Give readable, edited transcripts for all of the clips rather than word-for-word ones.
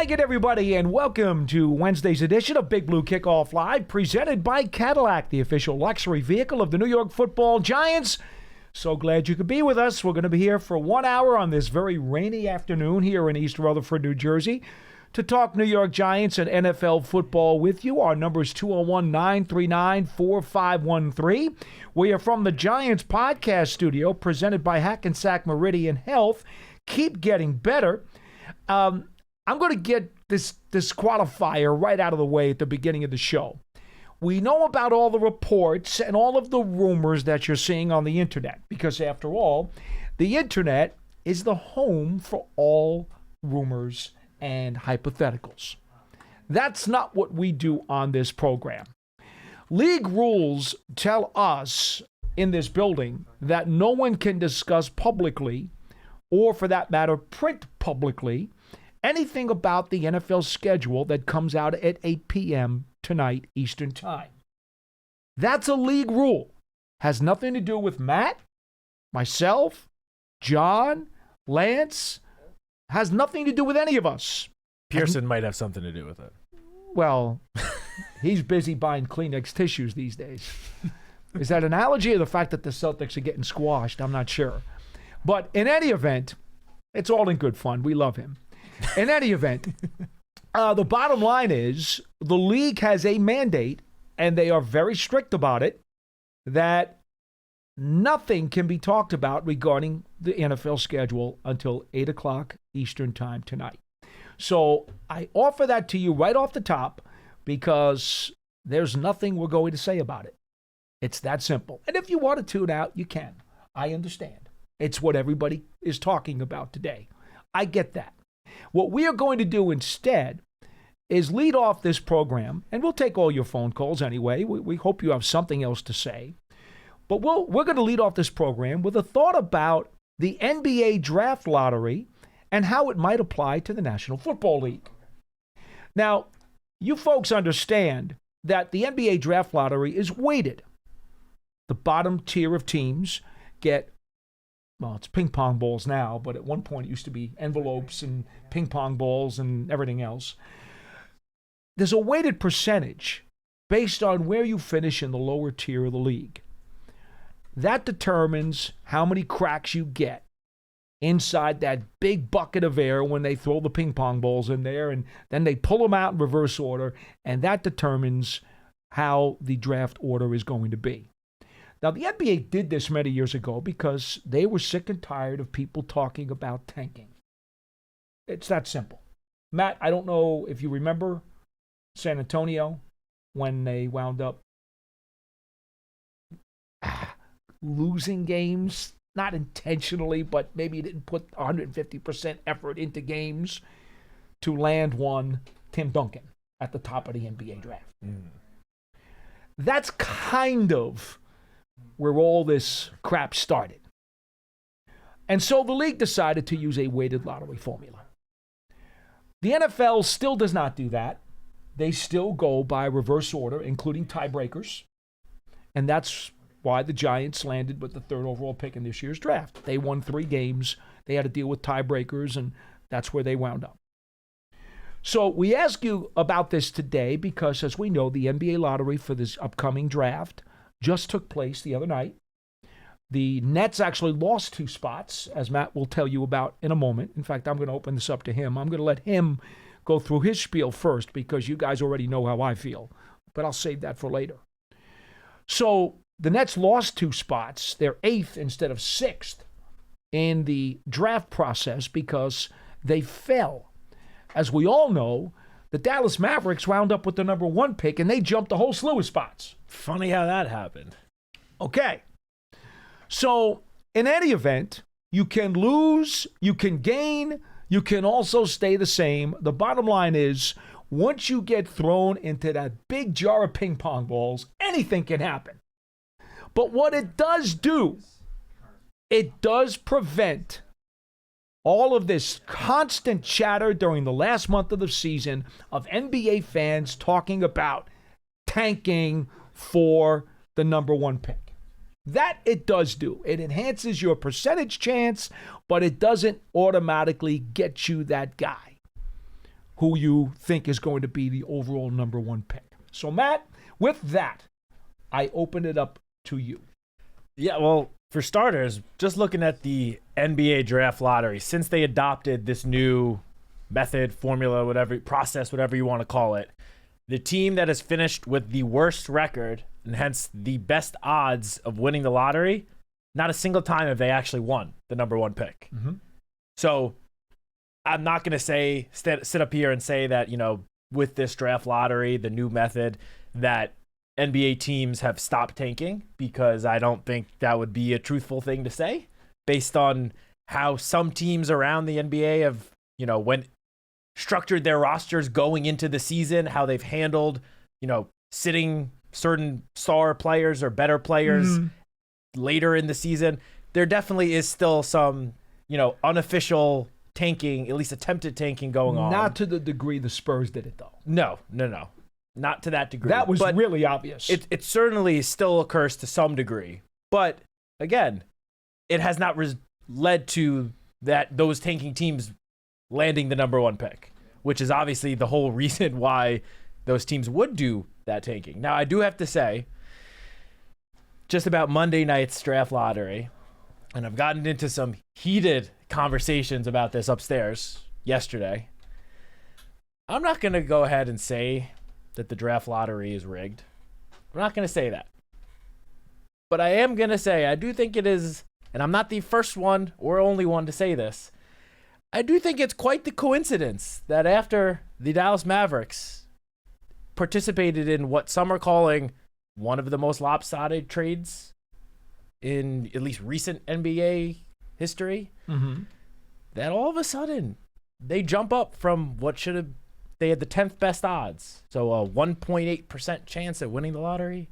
Hi again, everybody, and welcome to Wednesday's edition of Big Blue Kickoff Live, presented by Cadillac, the official luxury vehicle of the New York Football Giants. So glad you could be with us. We're going to be here for 1 hour on this very rainy afternoon here in East Rutherford, New Jersey, to talk New York Giants and NFL football with you. Our number is 201-939-4513. We are from the Giants podcast studio, presented by Hackensack Meridian Health. Keep getting better. I'm going to get this qualifier right out of the way at the beginning of the show. We know about all the reports and all of the rumors that you're seeing on the internet, because after all, the internet is the home for all rumors and hypotheticals. That's not what we do on this program. League rules tell us in this building that no one can discuss publicly, or for that matter, print publicly, anything about the NFL schedule that comes out at 8 p.m. tonight Eastern Time. That's a league rule. Has nothing to do with Matt, myself, John, Lance. Has nothing to do with any of us. Pearson might have something to do with it. Well, he's busy buying Kleenex tissues these days. Is that an allergy or the fact that the Celtics are getting squashed? I'm not sure. But in any event, it's all in good fun. We love him. In any event, the bottom line is the league has a mandate, and they are very strict about it, that nothing can be talked about regarding the NFL schedule until 8 o'clock Eastern Time tonight. So I offer that to you right off the top because there's nothing we're going to say about it. It's that simple. And if you want to tune out, you can. I understand. It's what everybody is talking about today. I get that. What we are going to do instead is lead off this program, and we'll take all your phone calls anyway. We hope you have something else to say. But we're going to lead off this program with a thought about the NBA draft lottery and how it might apply to the National Football League. Now, you folks understand that the NBA draft lottery is weighted. The bottom tier of teams get, well, it's ping pong balls now, but at one point it used to be envelopes and ping pong balls and everything else. There's a weighted percentage based on where you finish in the lower tier of the league. That determines how many cracks you get inside that big bucket of air when they throw the ping pong balls in there, and then they pull them out in reverse order, and that determines how the draft order is going to be. Now, the NBA did this many years ago because they were sick and tired of people talking about tanking. It's that simple. Matt, I don't know if you remember San Antonio when they wound up losing games, not intentionally, but maybe you didn't put 150% effort into games to land one Tim Duncan at the top of the NBA draft. That's kind of where all this crap started. And so the league decided to use a weighted lottery formula. The NFL still does not do that. They still go by reverse order, including tiebreakers. And that's why the Giants landed with the third overall pick in this year's draft. They won 3 games. They had to deal with tiebreakers, and that's where they wound up. So we ask you about this today because, as we know, the NBA lottery for this upcoming draft just took place the other night. The Nets actually lost 2 spots, as Matt will tell you about in a moment. In fact, I'm going to open this up to him. I'm going to let him go through his spiel first because you guys already know how I feel. But I'll save that for later. So the Nets lost 2 spots. They're 8th instead of 6th in the draft process because they fell. As we all know, the Dallas Mavericks wound up with the number 1 pick, and they jumped a whole slew of spots. Funny how that happened. Okay. So, in any event, you can lose, you can gain, you can also stay the same. The bottom line is, once you get thrown into that big jar of ping pong balls, anything can happen. But what it does do, it does prevent all of this constant chatter during the last month of the season of NBA fans talking about tanking for the number 1 pick. That it does do. It enhances your percentage chance, but it doesn't automatically get you that guy who you think is going to be the overall number one pick. So, Matt, with that, I open it up to you. Yeah, well, for starters, just looking at the NBA draft lottery, since they adopted this new method, formula, whatever, process, whatever you want to call it, the team that has finished with the worst record and hence the best odds of winning the lottery, not a single time have they actually won the number one pick. Mm-hmm. So I'm not going to sit up here and say that, with this draft lottery, the new method, that NBA teams have stopped tanking, because I don't think that would be a truthful thing to say based on how some teams around the NBA have, structured their rosters going into the season, how they've handled, sitting certain star players or better players later in the season. There definitely is still some, unofficial tanking, at least attempted tanking going on. Not to the degree the Spurs did it, though. No. Not to that degree. That was really obvious. It certainly still occurs to some degree. But, again, it has not led to those tanking teams landing the number one pick, which is obviously the whole reason why those teams would do that tanking. Now, I do have to say, just about Monday night's draft lottery, and I've gotten into some heated conversations about this upstairs yesterday, I'm not going to go ahead and say that the draft lottery is rigged. I'm not going to say that. But I am going to say I do think it is, and I'm not the first one or only one to say this, I do think it's quite the coincidence that after the Dallas Mavericks participated in what some are calling one of the most lopsided trades in at least recent NBA history, that all of a sudden they jump up from they had the 10th best odds, so a 1.8% chance at winning the lottery,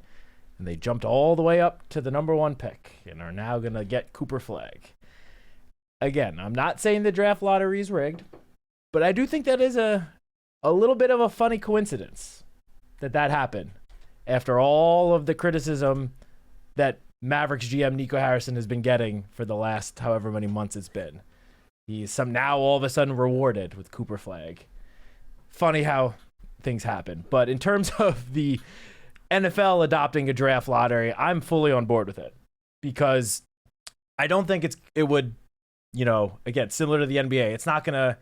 and they jumped all the way up to the number one pick and are now going to get Cooper Flagg. Again, I'm not saying the draft lottery is rigged, but I do think that is a little bit of a funny coincidence that happened after all of the criticism that Mavericks GM Nico Harrison has been getting for the last however many months it's been. He's now all of a sudden rewarded with Cooper Flagg. Funny how things happen. But in terms of the NFL adopting a draft lottery, I'm fully on board with it, because I don't think it would, again, similar to the NBA, it's not going to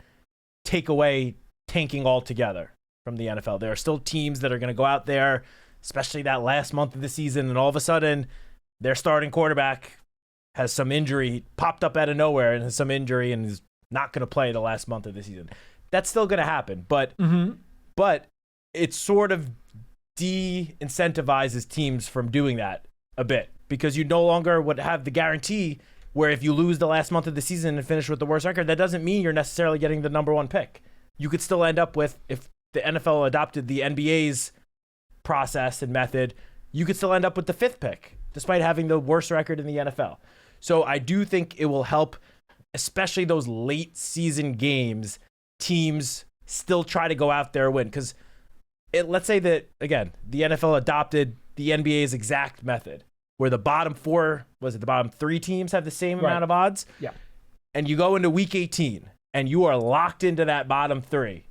take away tanking altogether from the NFL. There are still teams that are going to go out there, especially that last month of the season, and all of a sudden their starting quarterback has some injury, popped up out of nowhere and has some injury and is not going to play the last month of the season. That's still going to happen, but it sort of de-incentivizes teams from doing that a bit, because you no longer would have the guarantee where if you lose the last month of the season and finish with the worst record, that doesn't mean you're necessarily getting the number one pick. You could still end up with, if the NFL adopted the NBA's process and method, you could still end up with the 5th pick, despite having the worst record in the NFL. So I do think it will help, especially those late season games, teams still try to go out there and win. Because let's say that, again, the NFL adopted the NBA's exact method, where the bottom 3 teams have the same amount of odds? Yeah. And you go into week 18 and you are locked into that bottom 3.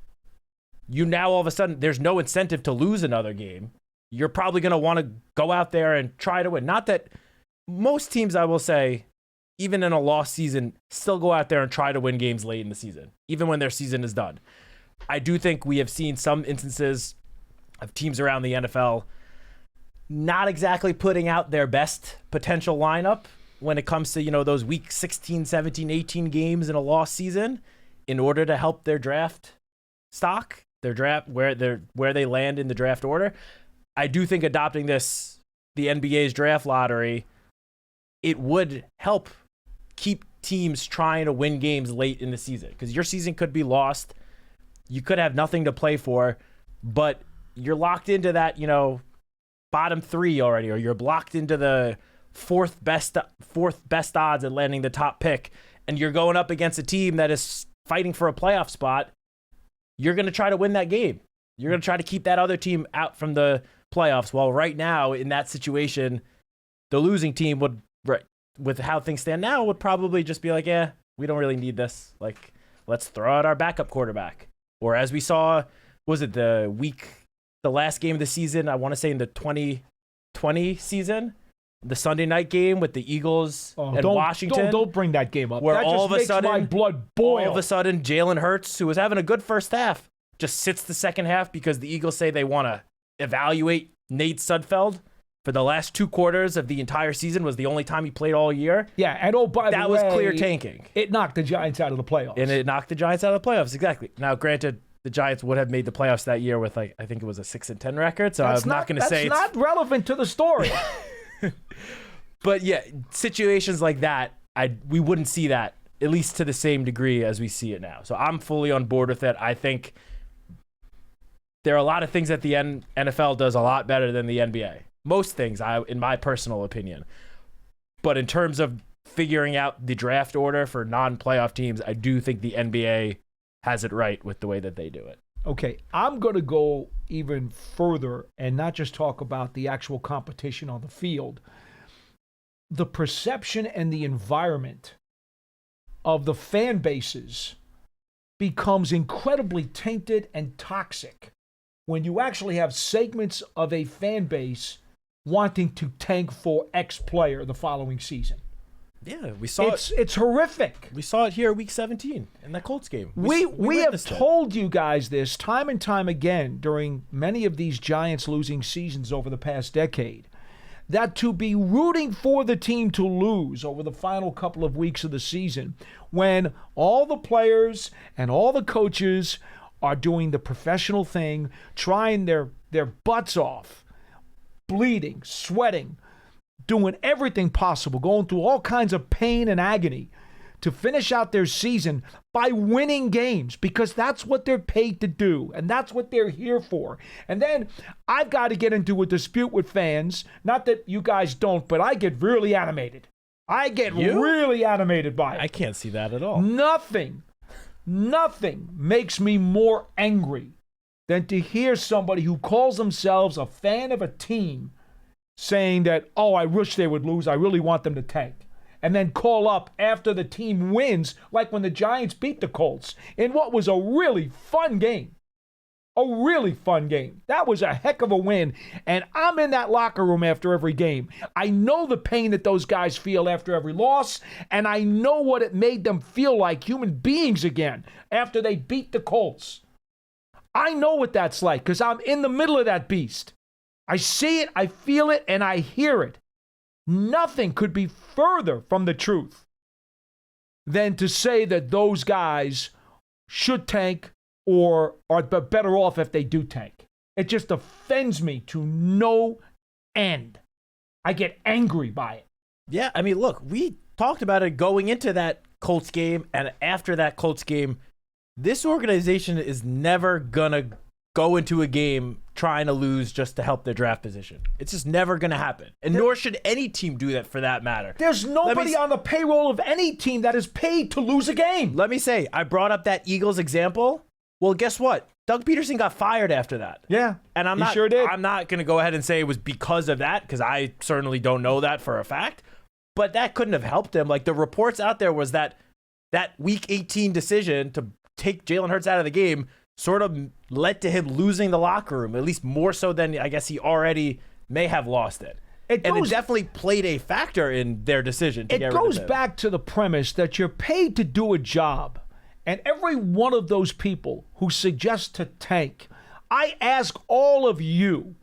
You now all of a sudden, there's no incentive to lose another game. You're probably going to want to go out there and try to win. Not that most teams, I will say, even in a lost season, still go out there and try to win games late in the season, even when their season is done. I do think we have seen some instances of teams around the NFL not exactly putting out their best potential lineup when it comes to, those week 16, 17, 18 games in a lost season in order to help their draft stock, their draft, where they land in the draft order. I do think adopting the NBA's draft lottery, it would help keep teams trying to win games late in the season, because your season could be lost. You could have nothing to play for, but you're locked into that, bottom 3 already, or you're blocked into the fourth best odds at landing the top pick, and you're going up against a team that is fighting for a playoff spot. You're going to try to win that game. You're going to try to keep that other team out from the playoffs. While right now, in that situation, the losing team would, with how things stand now, would probably just be like, we don't really need this. Like, let's throw out our backup quarterback. Or as we saw, was it the last game of the season, I want to say in the 2020 season, the Sunday night game with the Eagles and Washington. Don't bring that game up. Where that all just of a makes sudden, my blood boil. All of a sudden, Jalen Hurts, who was having a good first half, just sits the second half because the Eagles say they want to evaluate Nate Sudfeld for the last 2 quarters of the entire season. Was the only time he played all year. Yeah, and by the way, that was clear tanking. It knocked the Giants out of the playoffs. And it knocked the Giants out of the playoffs, exactly. Now, granted, the Giants would have made the playoffs that year with, I think it was a 6-10 record, so I'm not going to say that's not relevant to the story. But yeah, situations like that, we wouldn't see that, at least to the same degree as we see it now. So I'm fully on board with it. I think there are a lot of things that the NFL does a lot better than the NBA. Most things, in my personal opinion. But in terms of figuring out the draft order for non-playoff teams, I do think the NBA has it right with the way that they do it. Okay, I'm going to go even further and not just talk about the actual competition on the field. The perception and the environment of the fan bases becomes incredibly tainted and toxic when you actually have segments of a fan base wanting to tank for X player the following season. Yeah, we saw it. It's horrific. We saw it here week 17 in that Colts game. We have told you guys this time and time again during many of these Giants losing seasons over the past decade, that to be rooting for the team to lose over the final couple of weeks of the season when all the players and all the coaches are doing the professional thing, trying their butts off, bleeding, sweating, doing everything possible, going through all kinds of pain and agony to finish out their season by winning games, because that's what they're paid to do, and that's what they're here for. And then I've got to get into a dispute with fans, not that you guys don't, but I get really animated. Really animated by it. I can't see that at all. Nothing makes me more angry than to hear somebody who calls themselves a fan of a team saying that, oh, I wish they would lose, I really want them to tank. And then call up after the team wins, like when the Giants beat the Colts in what was a really fun game. That was a heck of a win. And I'm in that locker room after every game. I know the pain that those guys feel after every loss, and I know what it made them feel like human beings again after they beat the Colts. I know what that's like because I'm in the middle of that beast. I see it, I feel it, and I hear it. Nothing could be further from the truth than to say that those guys should tank or are better off if they do tank. It just offends me to no end. I get angry by it. Yeah, I mean, look, we talked about it going into that Colts game, and after that Colts game, this organization is never going to go into a game trying to lose just to help their draft position. It's just never going to happen. And nor should any team do that for that matter. There's nobody on the payroll of any team that is paid to lose a game. Let me say, I brought up that Eagles example. Well, guess what? Doug Peterson got fired after that. Yeah, and I'm sure did. I'm not going to go ahead and say it was because of that, because I certainly don't know that for a fact. But that couldn't have helped him. Like, the reports out there was that Week 18 decision to take Jalen Hurts out of the game sort of led to him losing the locker room, at least more so than I guess he already may have lost it. It definitely played a factor in their decision to get rid of him. It goes back to the premise that you're paid to do a job. And every one of those people who suggest to tank, I ask all of you,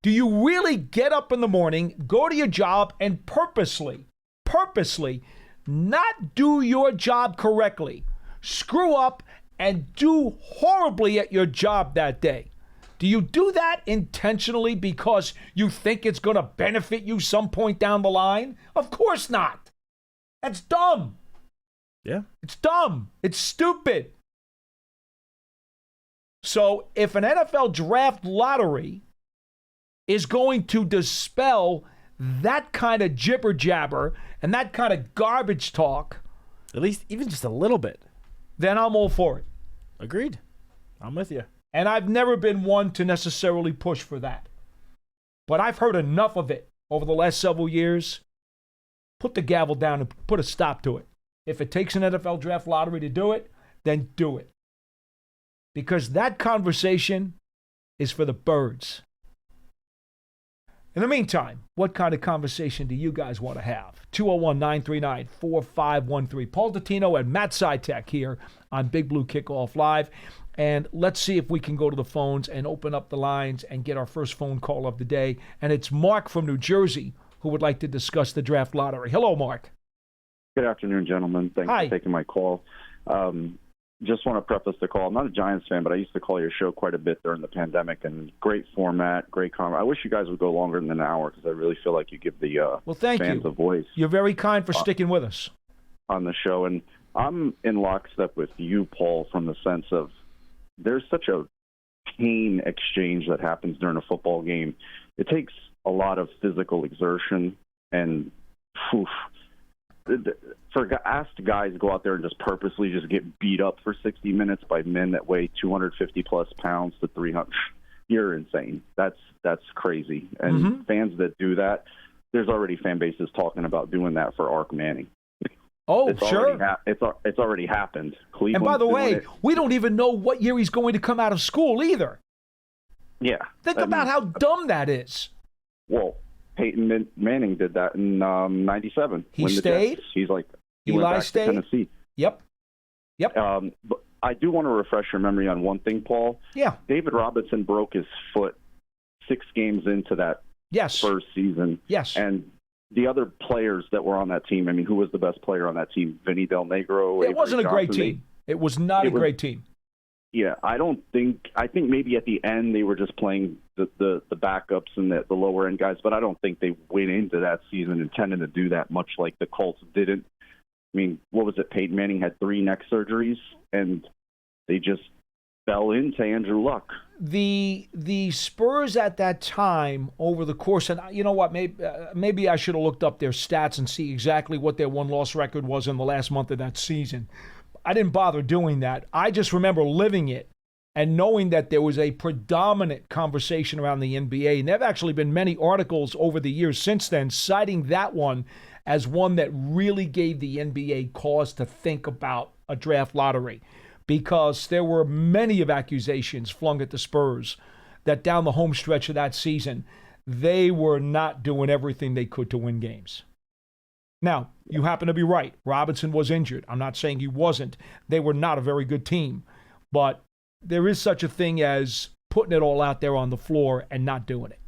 do you really get up in the morning, go to your job, and purposely not do your job correctly, screw up, and do horribly at your job that day? Do you do that intentionally because you think it's going to benefit you some point down the line? Of course not. That's dumb. Yeah. It's dumb. It's stupid. So if an NFL draft lottery is going to dispel that kind of jibber jabber and that kind of garbage talk, at least even just a little bit, then I'm all for it. Agreed. I'm with you. And I've never been one to necessarily push for that. But I've heard enough of it over the last several years. Put the gavel down and put a stop to it. If it takes an NFL draft lottery to do it, then do it. because that conversation is for the birds. In the meantime, what kind of conversation do you guys want to have? 201-939-4513. Paul Dottino and Matt Citak here on Big Blue Kickoff Live. And let's see if we can go to the phones and open up the lines and get our first phone call of the day. And it's Mark from New Jersey who would like to discuss the draft lottery. Hello, Mark. Good afternoon, gentlemen. Thanks Hi. for taking my call. Just want to preface the call. I'm not a Giants fan, but I used to call your show quite a bit during the pandemic, and great format, great comment. I wish you guys would go longer than an hour because I really feel like you give the fans a voice. You're very kind for sticking with us on the show. And I'm in lockstep with you, Paul, from the sense of there's such a pain exchange that happens during a football game. It takes a lot of physical exertion and asked guys to go out there and just purposely just get beat up for 60 minutes by men that weigh 250 plus pounds to 300. You're insane. That's crazy. And fans that do that, there's already fan bases talking about doing that for Ark Manning. Oh, it's sure. It's already happened. Cleveland's and by the way, it. we don't even know what year he's going to come out of school either. Yeah. Think about how dumb that is. Well, Peyton Manning did that in 97. He stayed? He's like, he Eli went back stayed? to Tennessee. Yep. But I do want to refresh your memory on one thing, Paul. Yeah. David Robinson broke his foot 6 games into that first season. Yes. And the other players that were on that team, I mean, who was the best player on that team? Vinny Del Negro? It wasn't a great team. It was not a great team. Yeah, I think maybe at the end they were just playing the backups and the lower end guys, but I don't think they went into that season intending to do that, much like the Colts didn't. I mean, what was it? Peyton Manning had 3 neck surgeries, and they just fell into Andrew Luck. The Spurs at that time, over the course, and you know what, maybe I should have looked up their stats and see exactly what their win-loss record was in the last month of that season. I didn't bother doing that. I just remember living it and knowing that there was a predominant conversation around the NBA. And there have actually been many articles over the years since then citing that one as one that really gave the NBA cause to think about a draft lottery, because there were many of accusations flung at the Spurs that down the home stretch of that season, they were not doing everything they could to win games. Now, you happen to be right. Robinson was injured. I'm not saying he wasn't. They were not a very good team. But there is such a thing as putting it all out there on the floor and not doing it.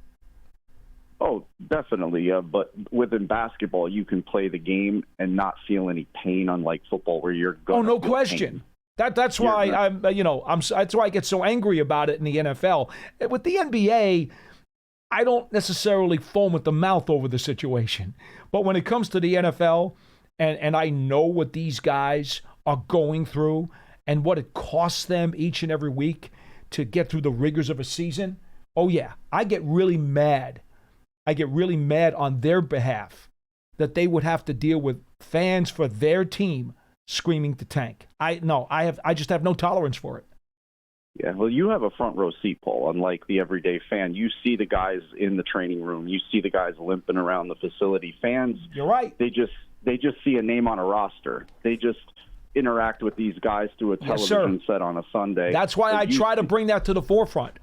Oh, definitely. But within basketball, you can play the game and not feel any pain, unlike football, where you're going. Oh, no question. That's why that's why I get so angry about it in the NFL. With the NBA, I don't necessarily foam at the mouth over the situation. But when it comes to the NFL, and I know what these guys are going through and what it costs them each and every week to get through the rigors of a season, oh yeah, I get really mad. I get really mad on their behalf that they would have to deal with fans for their team screaming to tank. I just have no tolerance for it. Yeah, well, you have a front row seat, Paul, unlike the everyday fan. You see the guys in the training room. You see the guys limping around the facility. Fans, you're right. They just see a name on a roster. They just interact with these guys through a television set on a Sunday. That's why I try to bring that to the forefront.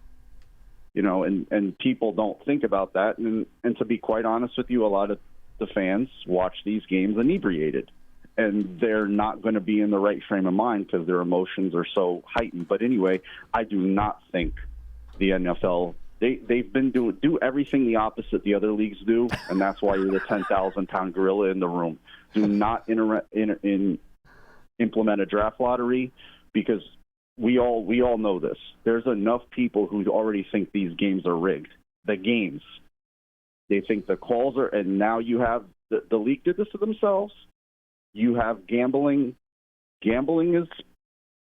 You know, and people don't think about that. And to be quite honest with you, a lot of the fans watch these games inebriated. And they're not going to be in the right frame of mind because their emotions are so heightened. But anyway, I do not think the NFL, they've been do everything the opposite the other leagues do, and that's why you're the 10,000-pound gorilla in the room. Do not implement a draft lottery, because we all know this. There's enough people who already think these games are rigged. The games. They think the calls are, and now you have, the league did this to themselves. You have gambling. Gambling is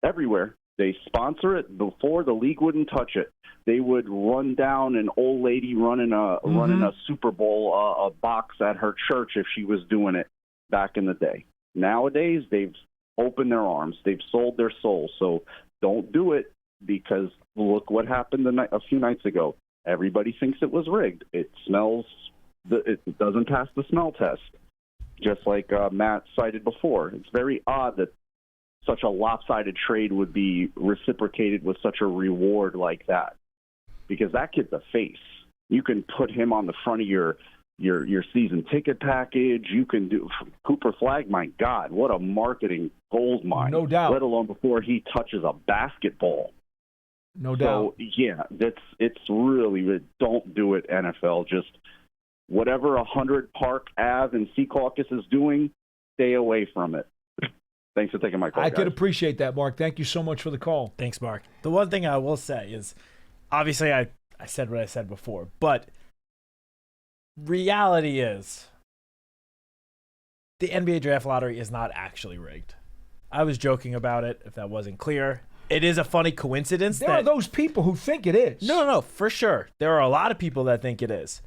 everywhere. They sponsor it. Before, the league wouldn't touch it. They would run down an old lady running a Super Bowl a box at her church if she was doing it back in the day. Nowadays, they've opened their arms. They've sold their soul. So don't do it, because look what happened a few nights ago. Everybody thinks it was rigged. It smells. It doesn't pass the smell test. Just like Matt cited before, it's very odd that such a lopsided trade would be reciprocated with such a reward like that. Because that kid's a face. You can put him on the front of your season ticket package. You can do Cooper Flag. My God, what a marketing gold mine! No doubt. Let alone before he touches a basketball. No doubt. So yeah, it's really don't do it, NFL. Just whatever 100 Park Ave and Secaucus is doing, stay away from it. Thanks for taking my call. I guys. could appreciate that, Mark. Thank you so much for the call. Thanks, Mark. The one thing I will say is, obviously, I said what I said before, but reality is the NBA draft lottery is not actually rigged. I was joking about it, if that wasn't clear. It is a funny coincidence. There are those people who think it is. No, for sure. There are a lot of people that think it is.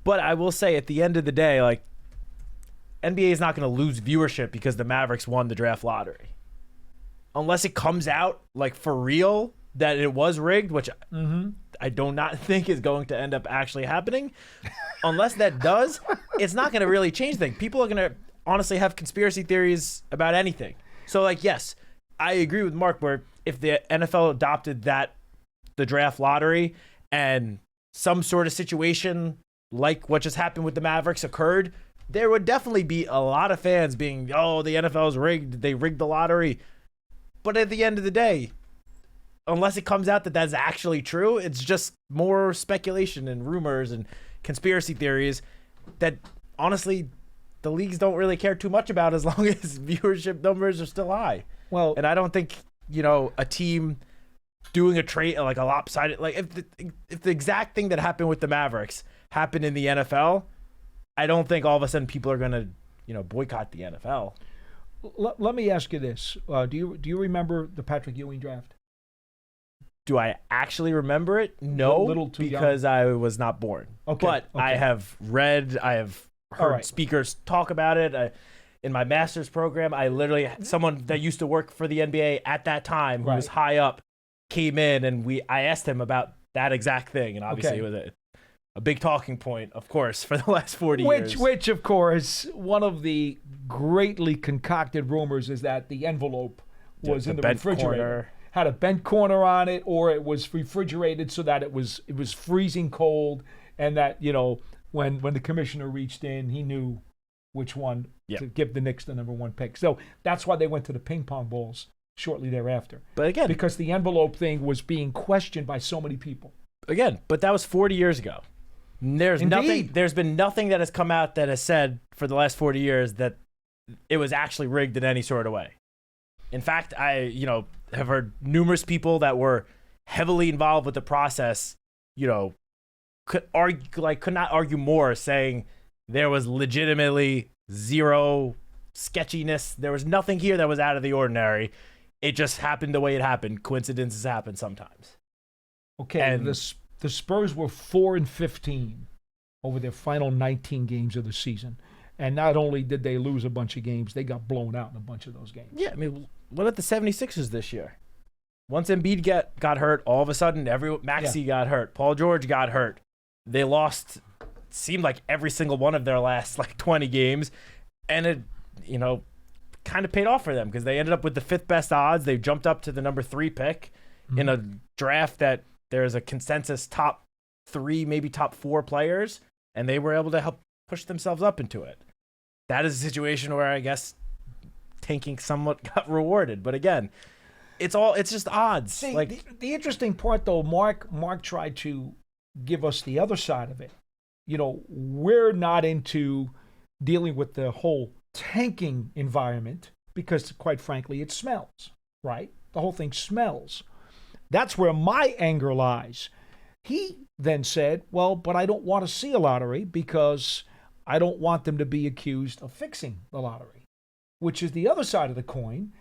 But I will say, at the end of the day, like, NBA is not going to lose viewership because the Mavericks won the draft lottery. Unless it comes out, like, for real, that it was rigged, which I do not think is going to end up actually happening. Unless that does, it's not going to really change things. People are going to honestly have conspiracy theories about anything. So, like, yes, I agree with Mark where if the NFL adopted the draft lottery and some sort of situation like what just happened with the Mavericks occurred, there would definitely be a lot of fans being, oh, the NFL's rigged. They rigged the lottery. But at the end of the day, unless it comes out that that's actually true, it's just more speculation and rumors and conspiracy theories that, honestly, the leagues don't really care too much about as long as viewership numbers are still high. Well, and I don't think, a team doing a trade, like a lopsided, like if the exact thing that happened with the Mavericks happened in the NFL, I don't think all of a sudden people are going to, boycott the NFL. Let me ask you this. Do you remember the Patrick Ewing draft? Do I actually remember it? No, little too because young. I was not born. Okay. But Okay. I have read, I have heard speakers talk about it. In my master's program, I literally, someone that used to work for the NBA at that time, who was high up, came in and I asked him about that exact thing. And obviously it was a big talking point, of course, for the last 40 years. Which, of course, one of the greatly concocted rumors is that the envelope was in the refrigerator. Corner. Had a bent corner on it, or it was refrigerated so that it was freezing cold, and that, when the commissioner reached in, he knew which one to give the Knicks the number one pick. So that's why they went to the ping pong balls shortly thereafter. But again, because the envelope thing was being questioned by so many people. Again, but that was 40 years ago. There's been nothing that has come out that has said for the last 40 years that it was actually rigged in any sort of way. In fact, I, have heard numerous people that were heavily involved with the process, could not argue more, saying there was legitimately zero sketchiness. There was nothing here that was out of the ordinary. It just happened the way it happened. Coincidences happen sometimes. Okay, and the Spurs were 4-15 over their final 19 games of the season. And not only did they lose a bunch of games, they got blown out in a bunch of those games. Yeah, I mean, what about the 76ers this year? Once Embiid got hurt, all of a sudden, Maxey got hurt. Paul George got hurt. They lost, seemed like every single one of their last 20 games. And it, kind of paid off for them because they ended up with the 5th best odds. They jumped up to the number 3 pick in a draft that there's a consensus top 3, maybe top 4 players. And they were able to help push themselves up into it. That is a situation where I guess tanking somewhat got rewarded. But again, it's just odds. See, the interesting part, though, Mark tried to give us the other side of it. We're not into dealing with the whole tanking environment because, quite frankly, it smells, right? The whole thing smells. That's where my anger lies. He then said, well, but I don't want to see a lottery because I don't want them to be accused of fixing the lottery, which is the other side of the coin.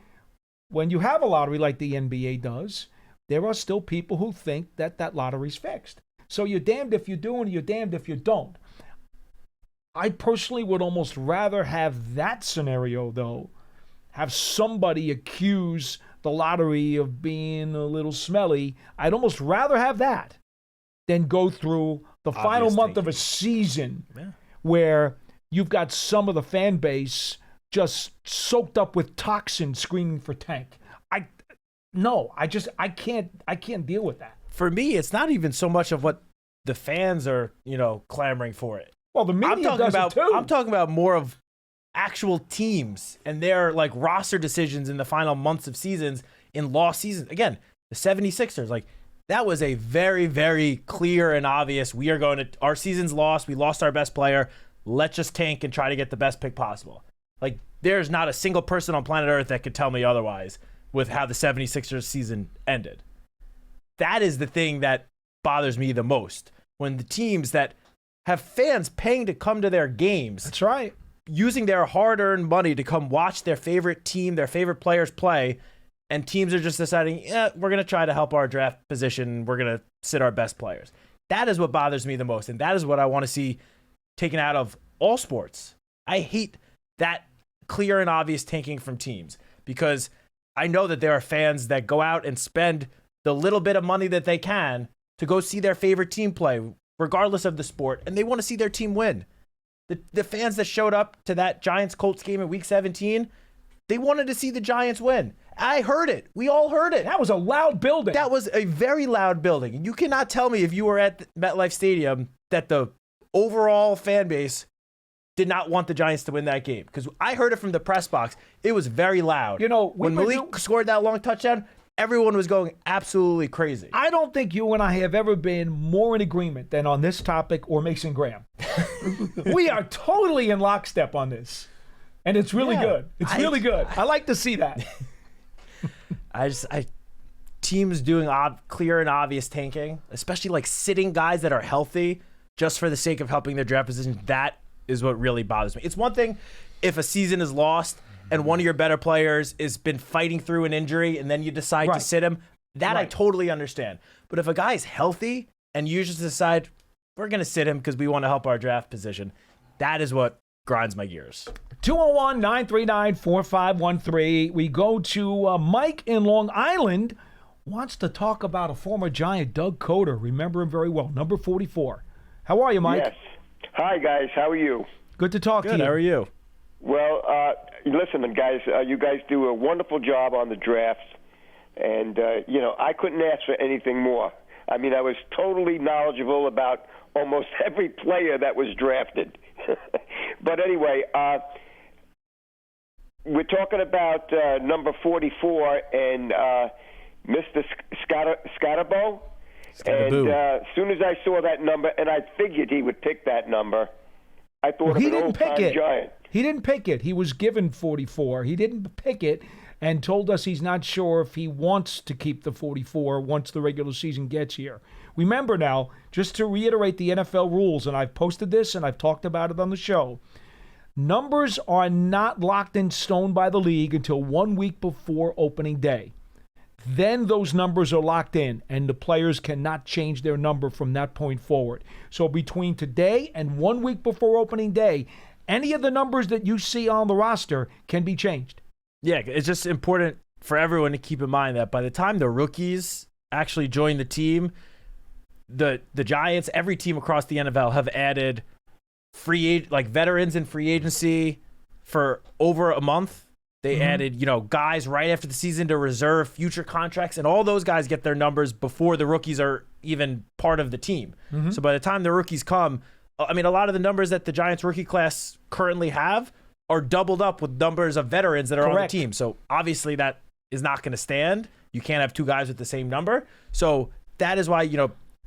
When you have a lottery like the NBA does, there are still people who think that lottery's fixed. So you're damned if you do and you're damned if you don't. I personally would almost rather have that scenario, though, have somebody accuse the lottery of being a little smelly. I'd almost rather have that than go through the final month of a season where you've got some of the fan base just soaked up with toxins screaming for tank. I can't deal with that. For me, it's not even so much of what the fans are, clamoring for it. Well, the media does it too. I'm talking about more of actual teams and their like roster decisions in the final months of seasons in lost seasons. Again, the 76ers, like that was a very, very clear and obvious. Our season's lost. We lost our best player. Let's just tank and try to get the best pick possible. Like there's not a single person on planet Earth that could tell me otherwise with how the 76ers season ended. That is the thing that bothers me the most. When the teams that have fans paying to come to their games. That's right. Using their hard-earned money to come watch their favorite team, their favorite players play, and teams are just deciding, we're going to try to help our draft position. We're going to sit our best players. That is what bothers me the most, and that is what I want to see taken out of all sports. I hate that clear and obvious tanking from teams because I know that there are fans that go out and spend the little bit of money that they can to go see their favorite team play, regardless of the sport, and they want to see their team win. The fans that showed up to that Giants-Colts game in Week 17, they wanted to see the Giants win. I heard it. We all heard it. That was a loud building. That was a very loud building. And you cannot tell me if you were at MetLife Stadium that the overall fan base did not want the Giants to win that game. Because I heard it from the press box. It was very loud. When Malik scored that long touchdown, everyone was going absolutely crazy. I don't think you and I have ever been more in agreement than on this topic or Mason Graham. We are totally in lockstep on this. And it's really good. It's really good. I like to see that. Teams doing clear and obvious tanking, especially like sitting guys that are healthy just for the sake of helping their draft position, that is what really bothers me. It's one thing if a season is lost and one of your better players has been fighting through an injury and then you decide to sit him, that I totally understand. But if a guy is healthy and you just decide, we're going to sit him because we want to help our draft position, that is what grinds my gears. 201-939-4513. We go to Mike in Long Island. Wants to talk about a former Giant, Doug Coder. Remember him very well, number 44. How are you, Mike? Yes. Hi, guys. How are you? Good to talk to you. Good. How are you? Well, listen, guys, you guys do a wonderful job on the drafts, and, I couldn't ask for anything more. I mean, I was totally knowledgeable about almost every player that was drafted. But anyway, we're talking about number 44 and Mr. Skattebo. And as soon as I saw that number, and I figured he would pick that number, I thought of an old-time Giant. He didn't pick it. He was given 44. He didn't pick it and told us he's not sure if he wants to keep the 44 once the regular season gets here. Remember now, just to reiterate the NFL rules, and I've posted this and I've talked about it on the show, numbers are not locked in stone by the league until 1 week before opening day. Then those numbers are locked in, and the players cannot change their number from that point forward. So between today and 1 week before opening day, any of the numbers that you see on the roster can be changed. Yeah, it's just important for everyone to keep in mind that by the time the rookies actually join the team, the Giants, every team across the NFL have added veterans in free agency for over a month. They added, guys right after the season to reserve future contracts, and all those guys get their numbers before the rookies are even part of the team. So by the time the rookies come, I mean, a lot of the numbers that the Giants rookie class currently have are doubled up with numbers of veterans that are on the team. So obviously that is not going to stand. You can't have two guys with the same number. So that is why,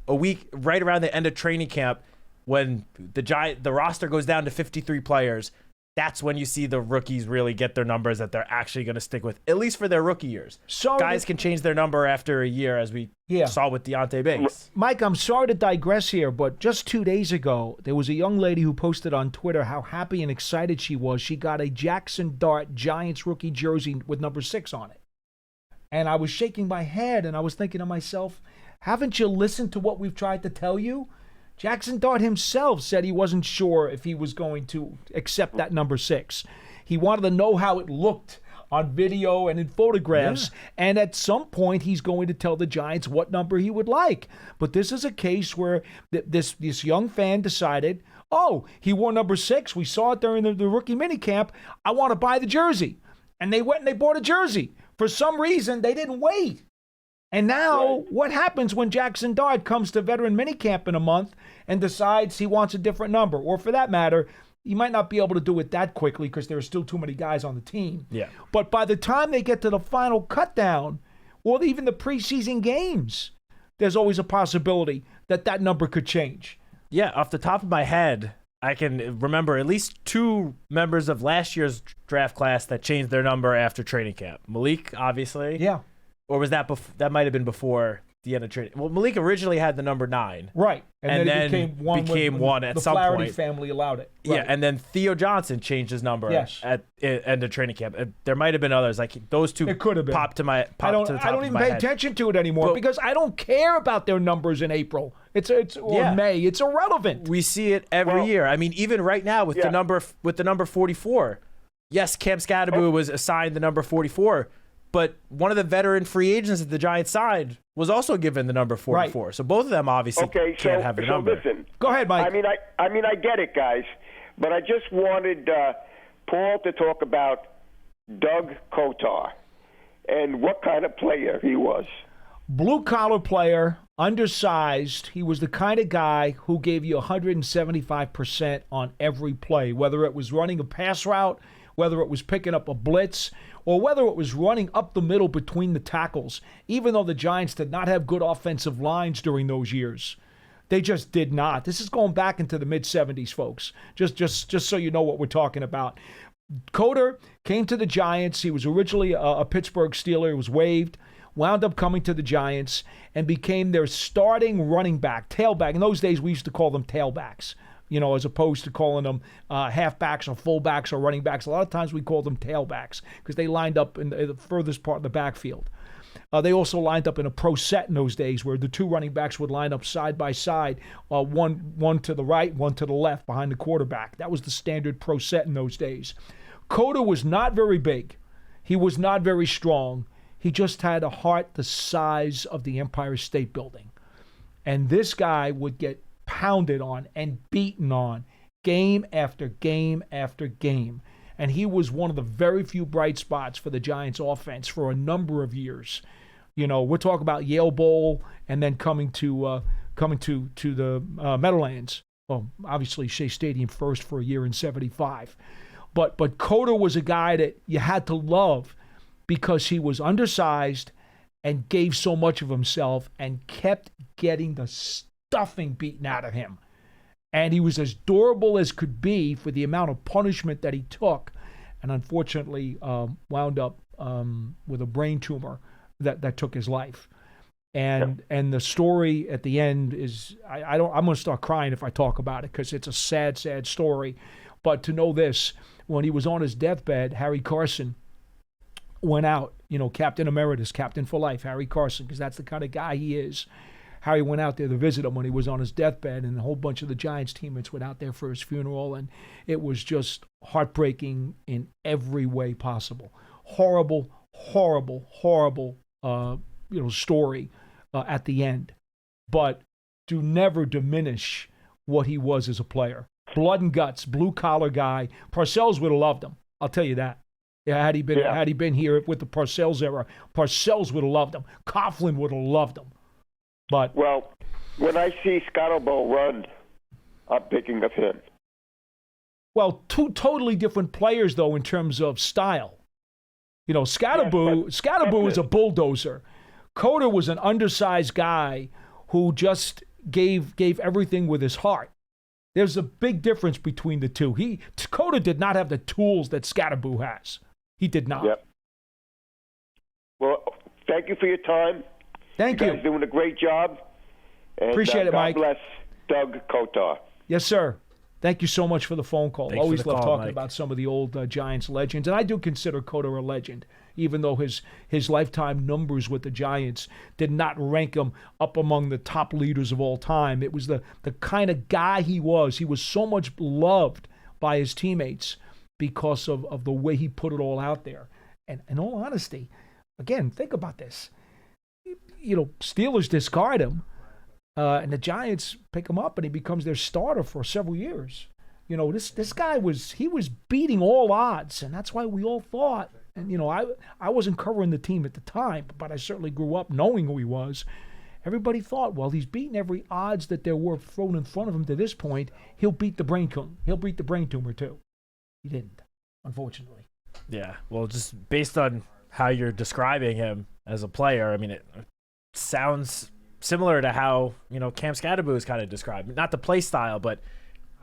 a week right around the end of training camp, when the roster goes down to 53 players, that's when you see the rookies really get their numbers that they're actually going to stick with, at least for their rookie years. Guys can change their number after a year, as we saw with Deonte Banks. Mike, I'm sorry to digress here, but just 2 days ago, there was a young lady who posted on Twitter how happy and excited she was. She got a Jackson Dart Giants rookie jersey with number 6 on it. And I was shaking my head, and I was thinking to myself, haven't you listened to what we've tried to tell you? Jackson Dart himself said he wasn't sure if he was going to accept that number 6. He wanted to know how it looked on video and in photographs. Yeah. And at some point, he's going to tell the Giants what number he would like. But this is a case where this young fan decided, oh, he wore number 6. We saw it during the rookie minicamp. I want to buy the jersey. And they went and they bought a jersey. For some reason, they didn't wait. And now, what happens when Jackson Dart comes to veteran minicamp in a month and decides he wants a different number? Or for that matter, he might not be able to do it that quickly because there are still too many guys on the team. Yeah. But by the time they get to the final cut down, or even the preseason games, there's always a possibility that that number could change. Yeah, off the top of my head, I can remember at least 2 members of last year's draft class that changed their number after training camp. Malik, obviously. Yeah. Or was that that might have been before the end of training? Well, Malik originally had the number 9. Right. And then it became one at some point. The Flaherty family allowed it. Right. Yeah, and then Theo Johnson changed his number at end of training camp. There might have been others. Like those 2 it could have been. Popped to my I don't even pay attention to it anymore because I don't care about their numbers in April. May. It's irrelevant. We see it every year. I mean, even right now with the number 44. Yes, Cam Skattebo was assigned the number 44. But one of the veteran free agents that the Giants signed was also given the number 44. Right. So both of them obviously can't have the number. Listen, go ahead, Mike. I mean, I get it, guys, but I just wanted Paul to talk about Doug Kotar and what kind of player he was. Blue-collar player, undersized. He was the kind of guy who gave you 175% on every play, whether it was running a pass route, whether it was picking up a blitz, or whether it was running up the middle between the tackles, even though the Giants did not have good offensive lines during those years. They just did not. This is going back into the mid-'70s, folks, just so you know what we're talking about. Kotar came to the Giants. He was originally a Pittsburgh Steeler. He was waived, wound up coming to the Giants, and became their starting running back, tailback. In those days, we used to call them tailbacks, as opposed to calling them halfbacks or fullbacks or running backs. A lot of times we call them tailbacks because they lined up in the furthest part of the backfield. They also lined up in a pro set in those days where the 2 running backs would line up side by side, one to the right, one to the left behind the quarterback. That was the standard pro set in those days. Kotar was not very big. He was not very strong. He just had a heart the size of the Empire State Building. And this guy would get pounded on and beaten on game after game after game. And he was one of the very few bright spots for the Giants offense for a number of years. We're talking about Yale Bowl and then coming to the Meadowlands. Well, obviously Shea Stadium first for a year in 75. But Kotar was a guy that you had to love because he was undersized and gave so much of himself and kept getting the stuffing beaten out of him. And he was as durable as could be for the amount of punishment that he took, and unfortunately wound up with a brain tumor that took his life. And the story at the end is I'm going to start crying if I talk about it because it's a sad, sad story. But to know this, when he was on his deathbed, Harry Carson went out, Captain Emeritus, Captain for Life, Harry Carson, because that's the kind of guy he is. Harry went out there to visit him when he was on his deathbed, and a whole bunch of the Giants teammates went out there for his funeral, and it was just heartbreaking in every way possible. Horrible, horrible, horrible, story at the end. But do never diminish what he was as a player. Blood and guts, blue-collar guy. Parcells would have loved him. I'll tell you that. Yeah, had he been here with the Parcells era, Parcells would have loved him. Coughlin would have loved him. But when I see Skattebo run, I'm thinking of him. Well, 2 totally different players, though, in terms of style. Skattebo is a bulldozer. Kotar was an undersized guy who just gave everything with his heart. There's a big difference between the two. Kotar did not have the tools that Skattebo has. He did not. Yep. Well, thank you for your time. Thank you. You guys doing a great job. And, appreciate it, Mike. God bless Doug Kotar. Yes, sir. Thank you so much for the phone call. Thanks Always love talking Mike. about some of the old Giants legends. And I do consider Kotar a legend, even though his lifetime numbers with the Giants did not rank him up among the top leaders of all time. It was the kind of guy he was. He was so much loved by his teammates because of the way he put it all out there. And in all honesty, again, think about this. Steelers discard him, and the Giants pick him up, and he becomes their starter for several years. This guy was beating all odds, and that's why we all thought. And I wasn't covering the team at the time, but I certainly grew up knowing who he was. Everybody thought, well, he's beaten every odds that there were thrown in front of him to this point. He'll beat the brain tumor. He'll beat the brain tumor too. He didn't, unfortunately. Yeah, well, just based on how you're describing him as a player, I mean, it sounds similar to how Cam Skattebo is kind of described. Not the play style, but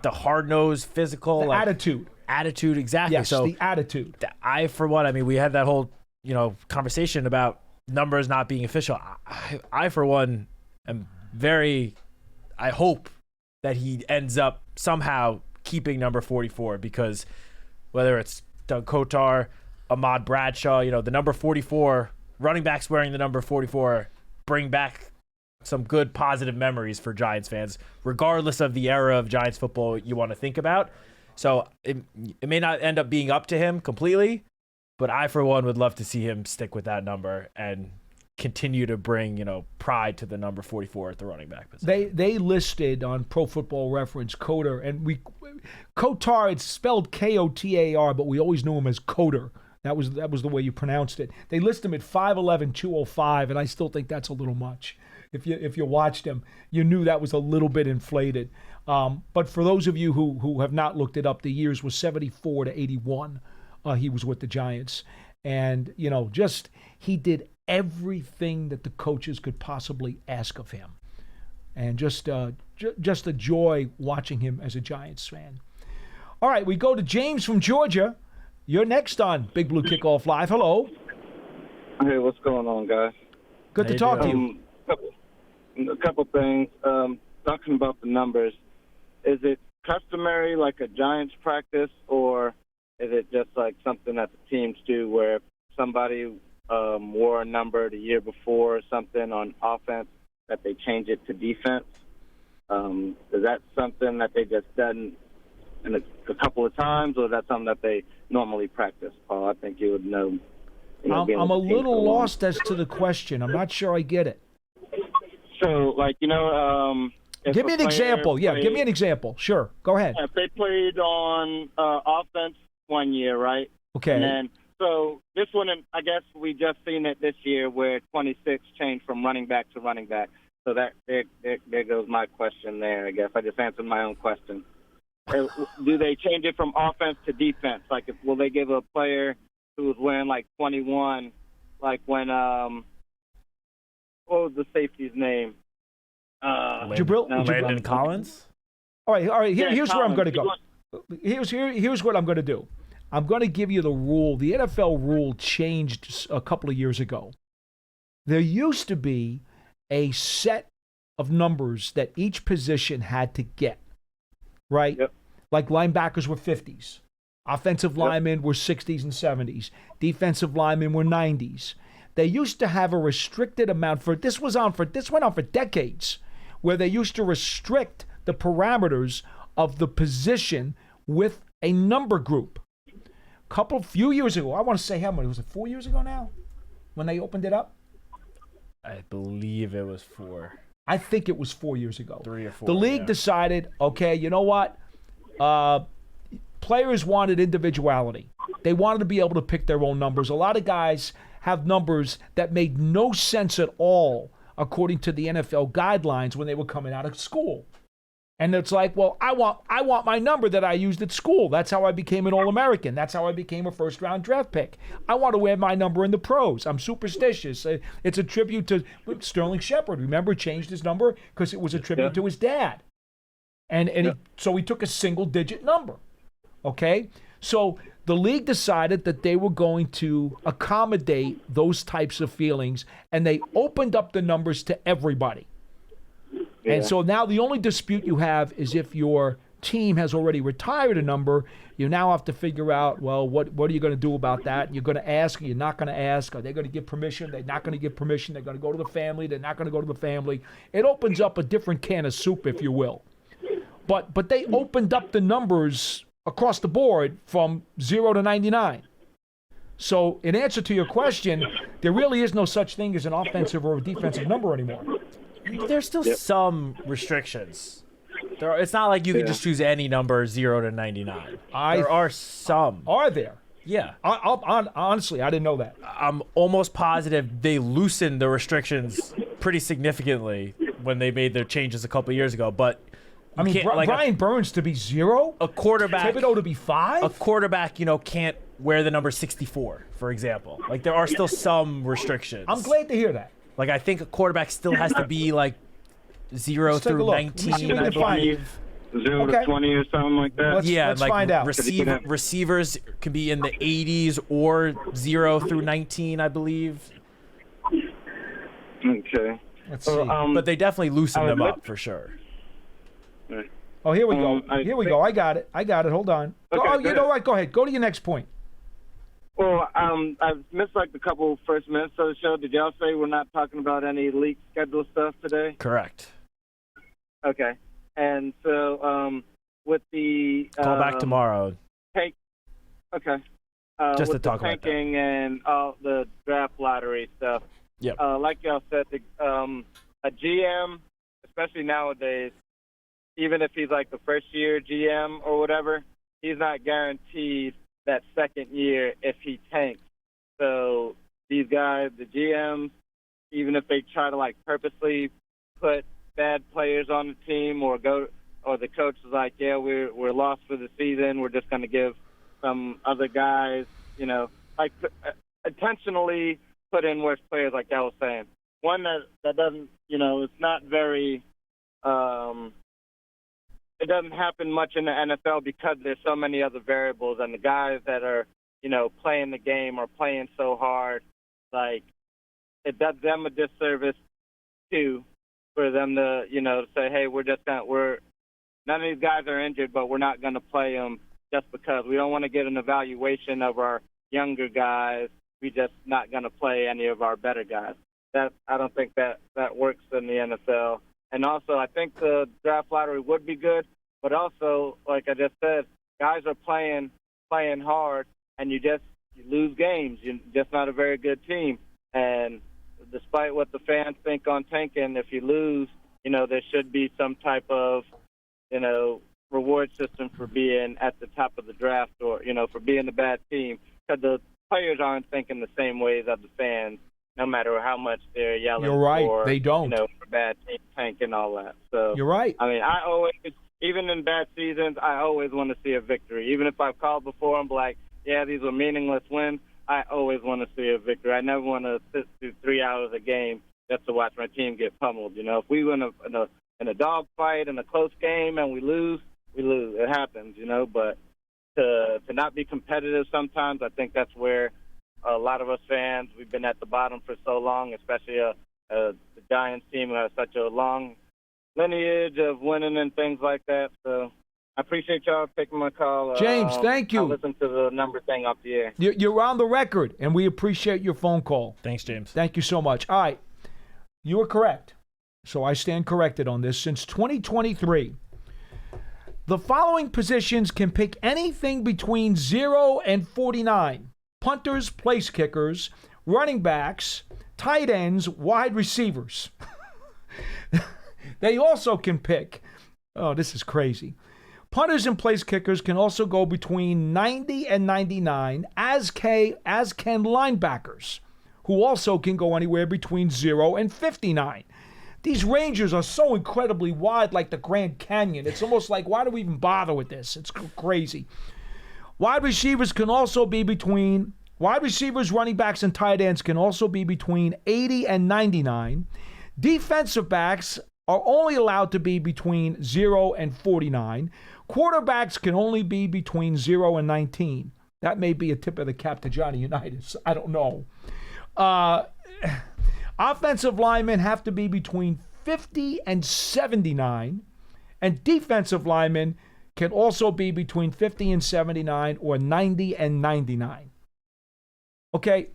the hard-nosed, physical, the attitude. Attitude, exactly. Yes, so the attitude. For one, I mean, we had that whole conversation about numbers not being official. I for one am I hope that he ends up somehow keeping number 44, because whether it's Doug Kotar, Ahmad Bradshaw, the number 44, running backs wearing the number 44 bring back some good positive memories for Giants fans, regardless of the era of Giants football you want to think about. So it may not end up being up to him completely, but I, for one, would love to see him stick with that number and continue to bring, pride to the number 44 at the running back position. They listed on Pro Football Reference Kotar, and Kotar, it's spelled Kotar, but we always knew him as Kotar. That was the way you pronounced it. They list him at 5'11", 205, and I still think that's a little much. If you watched him, you knew that was a little bit inflated. But for those of you who have not looked it up, the years was 74 to 81. He was with the Giants, and he did everything that the coaches could possibly ask of him, and just a joy watching him as a Giants fan. All right, we go to James from Georgia. You're next on Big Blue Kickoff Live. Hello. Hey, what's going on, guys? Good to talk to you. A couple things. Talking about the numbers, is it customary like a Giants practice, or is it just like something that the teams do where if somebody wore a number the year before or something on offense, that they change it to defense? Is that something that they just done in a couple of times, or is that something that they normally practice? Paul, I think you would know. I'm a little lost as to the question. I'm not sure I get it. So, give me an example. Give me an example. Sure, go ahead. If they played on offense one year, right? Okay. And then, so this one, I guess we just seen it this year where 26 changed from running back to running back. So that there goes my question there, I guess. I just answered my own question. Do they change it from offense to defense? Like, will they give a player who was wearing, 21, like when what was the safety's name? Landon Collins? All right. Here's where I'm going to go. Here's what I'm going to do. I'm going to give you the rule. The NFL rule changed a couple of years ago. There used to be a set of numbers that each position had to get, right? Yep. Like linebackers were 50s. Offensive linemen were 60s and 70s. Defensive linemen were 90s. They used to have a restricted amount this went on for decades, where they used to restrict the parameters of the position with a number group. Few years ago, I want to say how many, was it 4 years ago now when they opened it up? I believe it was 4. I think it was 4 years ago. 3 or 4. The league decided, okay, you know what? Players wanted individuality. They wanted to be able to pick their own numbers. A lot of guys have numbers that made no sense at all according to the NFL guidelines when they were coming out of school. And it's like, well, I want my number that I used at school. That's how I became an All-American. That's how I became a first-round draft pick. I want to wear my number in the pros. I'm superstitious. It's a tribute to Sterling Shepard. Remember, changed his number because it was a tribute to his dad. So he took a single-digit number. Okay? So the league decided that they were going to accommodate those types of feelings, and they opened up the numbers to everybody. Yeah. And so now the only dispute you have is if your team has already retired a number, you now have to figure out, well, what are you going to do about that? You're going to ask, or you're not going to ask. Are they going to give permission? They're not going to give permission. They're going to go to the family. They're not going to go to the family. It opens up a different can of soup, if you will. But they opened up the numbers across the board from 0 to 99. So in answer to your question, there really is no such thing as an offensive or a defensive number anymore. There's still some restrictions. It's not like you can just choose any number 0 to 99. There are some. Are there? Yeah. Honestly, I didn't know that. I'm almost positive they loosened the restrictions pretty significantly when they made their changes a couple years ago. But I mean, Brian Burns to be 0, a quarterback, Thibodeau to be 5. a quarterback, can't wear the number 64, for example. Like there are still some restrictions. I'm glad to hear that. Like I think a quarterback still has to be like 0 Let's take a through look. Let me see 19, what we I can find. believe. 0 Okay. to 20 or something like that. Let's like find out. Receivers can be in the 80s or 0 through 19, I believe. Okay. Let's So, see. But they definitely loosened them look- up for sure. Oh, here we go. I Here we think- go. I got it. Hold on. Okay, oh, go you know ahead. what? Go ahead. Go to your next point. Well, I've missed like the couple first minutes of the show. Did y'all say we're not talking about any league schedule stuff today? Correct. Okay. And so with the Call back tomorrow. Okay. Just with to talk the about that. tanking and all the draft lottery stuff. Yep. Like y'all said, a GM, especially nowadays, even if he's like the first year GM or whatever, he's not guaranteed that second year if he tanks. So these guys, the GMs, even if they try to like purposely put bad players on the team or the coach is like, yeah, we're lost for the season, we're just going to give some other guys, like intentionally put in worse players, like I was saying. One that doesn't, it's not very, it doesn't happen much in the NFL because there's so many other variables, and the guys that are, playing the game or playing so hard, like it does them a disservice too, for them to, to say, hey, none of these guys are injured, but we're not going to play them just because. We don't want to get an evaluation of our younger guys. We just not going to play any of our better guys. I don't think that works in the NFL. And also, I think the draft lottery would be good, but also, like I just said, guys are playing hard, and you lose games. You're just not a very good team. And despite what the fans think on tanking, if you lose, there should be some type of, reward system for being at the top of the draft or, for being a bad team. Because the players aren't thinking the same ways as the fans, no matter how much they're yelling. You're right. For, they don't. For bad team tank and all that. So You're right. I mean, I always, even in bad seasons, I always want to see a victory. Even if I've called before, I'm like, yeah, these were meaningless wins. I always want to see a victory. I never want to sit through 3 hours a game just to watch my team get pummeled. If we win in a dog fight, in a close game, and we lose, we lose. It happens, But to not be competitive sometimes, I think that's where a lot of us fans, we've been at the bottom for so long, especially the Giants team who has such a long lineage of winning and things like that. So I appreciate y'all taking my call. James, thank you. I'll listen to the number thing off the air. You're on the record, and we appreciate your phone call. Thanks, James. Thank you so much. All right. You were correct. So I stand corrected on this. Since 2023, the following positions can pick anything between 0 and 49. Punters, place kickers, running backs, tight ends, wide receivers. They also can pick, this is crazy. Punters and place kickers can also go between 90 and 99, as can linebackers, who also can go anywhere between 0 and 59. These ranges are so incredibly wide, like the Grand Canyon. It's almost like, why do we even bother with this? It's crazy. Wide receivers, running backs, and tight ends can also be between 80 and 99. Defensive backs are only allowed to be between 0 and 49. Quarterbacks can only be between 0 and 19. That may be a tip of the cap to Johnny Unitas. I don't know. Offensive linemen have to be between 50 and 79. And defensive linemen can also be between 50 and 79 or 90 and 99. Okay,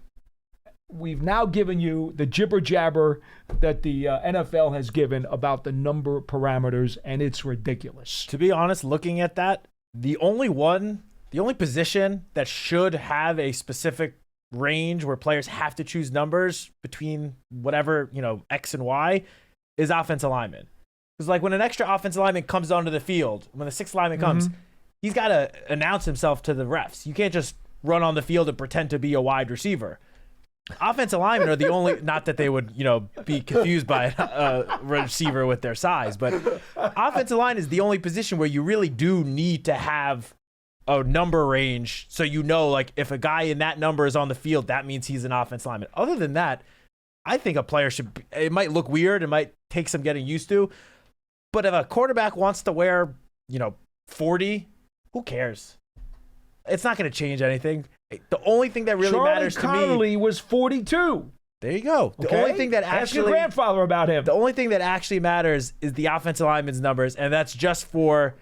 we've now given you the jibber jabber that the NFL has given about the number parameters, and it's ridiculous. To be honest, looking at that, the only position that should have a specific range where players have to choose numbers between whatever, X and Y is offensive lineman. Because like when an extra offensive lineman comes onto the field, when the sixth lineman comes, he's got to announce himself to the refs. You can't just run on the field and pretend to be a wide receiver. Offensive linemen are the only, not that they would, be confused by a receiver with their size, but offensive line is the only position where you really do need to have a number range. So, like if a guy in that number is on the field, that means he's an offensive lineman. Other than that, I think a player it might look weird. It might take some getting used to, but if a quarterback wants to wear, 40, who cares? It's not going to change anything. The only thing that really matters to me. Charlie Connolly was 42. There you go. The only thing that actually. Ask your grandfather about him. The only thing that actually matters is the offensive lineman's numbers, and that's just for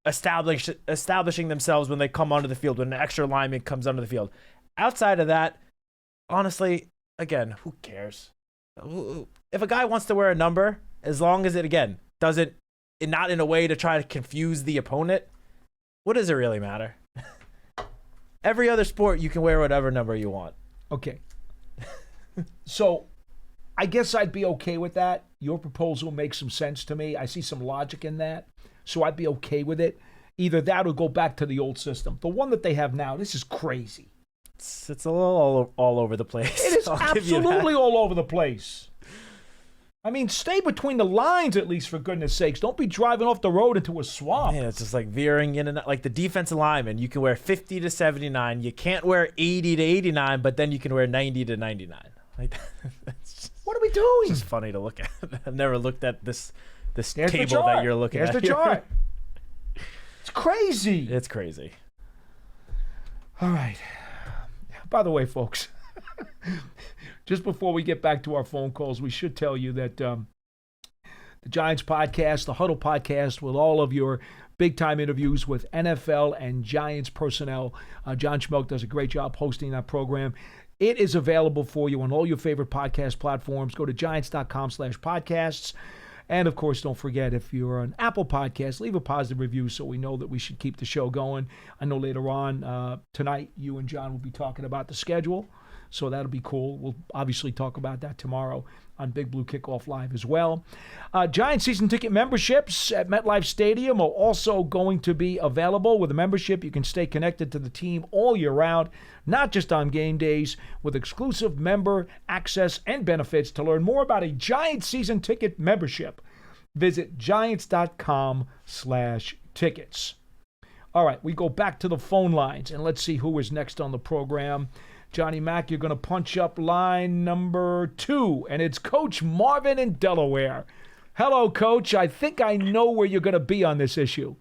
establishing themselves when they come onto the field, when an extra lineman comes onto the field. Outside of that, honestly, again, who cares? If a guy wants to wear a number, as long as it, again, doesn't, not in a way to try to confuse the opponent, what does it really matter? Every other sport, you can wear whatever number you want. Okay. So I guess I'd be okay with that. Your proposal makes some sense to me. I see some logic in that. So I'd be okay with it. Either that or go back to the old system. The one that they have now, this is crazy. It's a little all over the place. It is absolutely all over the place. I mean, stay between the lines at least, for goodness sakes. Don't be driving off the road into a swamp. Yeah, it's just like veering in and out. Like the defensive lineman, you can wear 50 to 79. You can't wear 80 to 89, but then you can wear 90 to 99. Like, what are we doing? It's just funny to look at. I've never looked at this Here's table that you're looking at. Here's the chart. It's crazy. It's crazy. All right. By the way, folks, just before we get back to our phone calls, we should tell you that the Giants podcast, the Huddle podcast, with all of your big-time interviews with NFL and Giants personnel, John Schmelk does a great job hosting that program. It is available for you on all your favorite podcast platforms. Go to giants.com/podcasts. And, of course, don't forget, if you're an Apple podcast, leave a positive review so we know that we should keep the show going. I know later on tonight, you and John will be talking about the schedule, so that'll be cool. We'll obviously talk about that tomorrow on Big Blue Kickoff Live as well. Giants season ticket memberships at MetLife Stadium are also going to be available. With a membership, you can stay connected to the team all year round, not just on game days, with exclusive member access and benefits. To learn more about a Giants season ticket membership, visit giants.com/tickets. All right, we go back to the phone lines, and let's see who is next on the program. Johnny Mac, you're going to punch up line number 2, and it's Coach Marvin in Delaware. Hello, Coach. I think I know where you're going to be on this issue.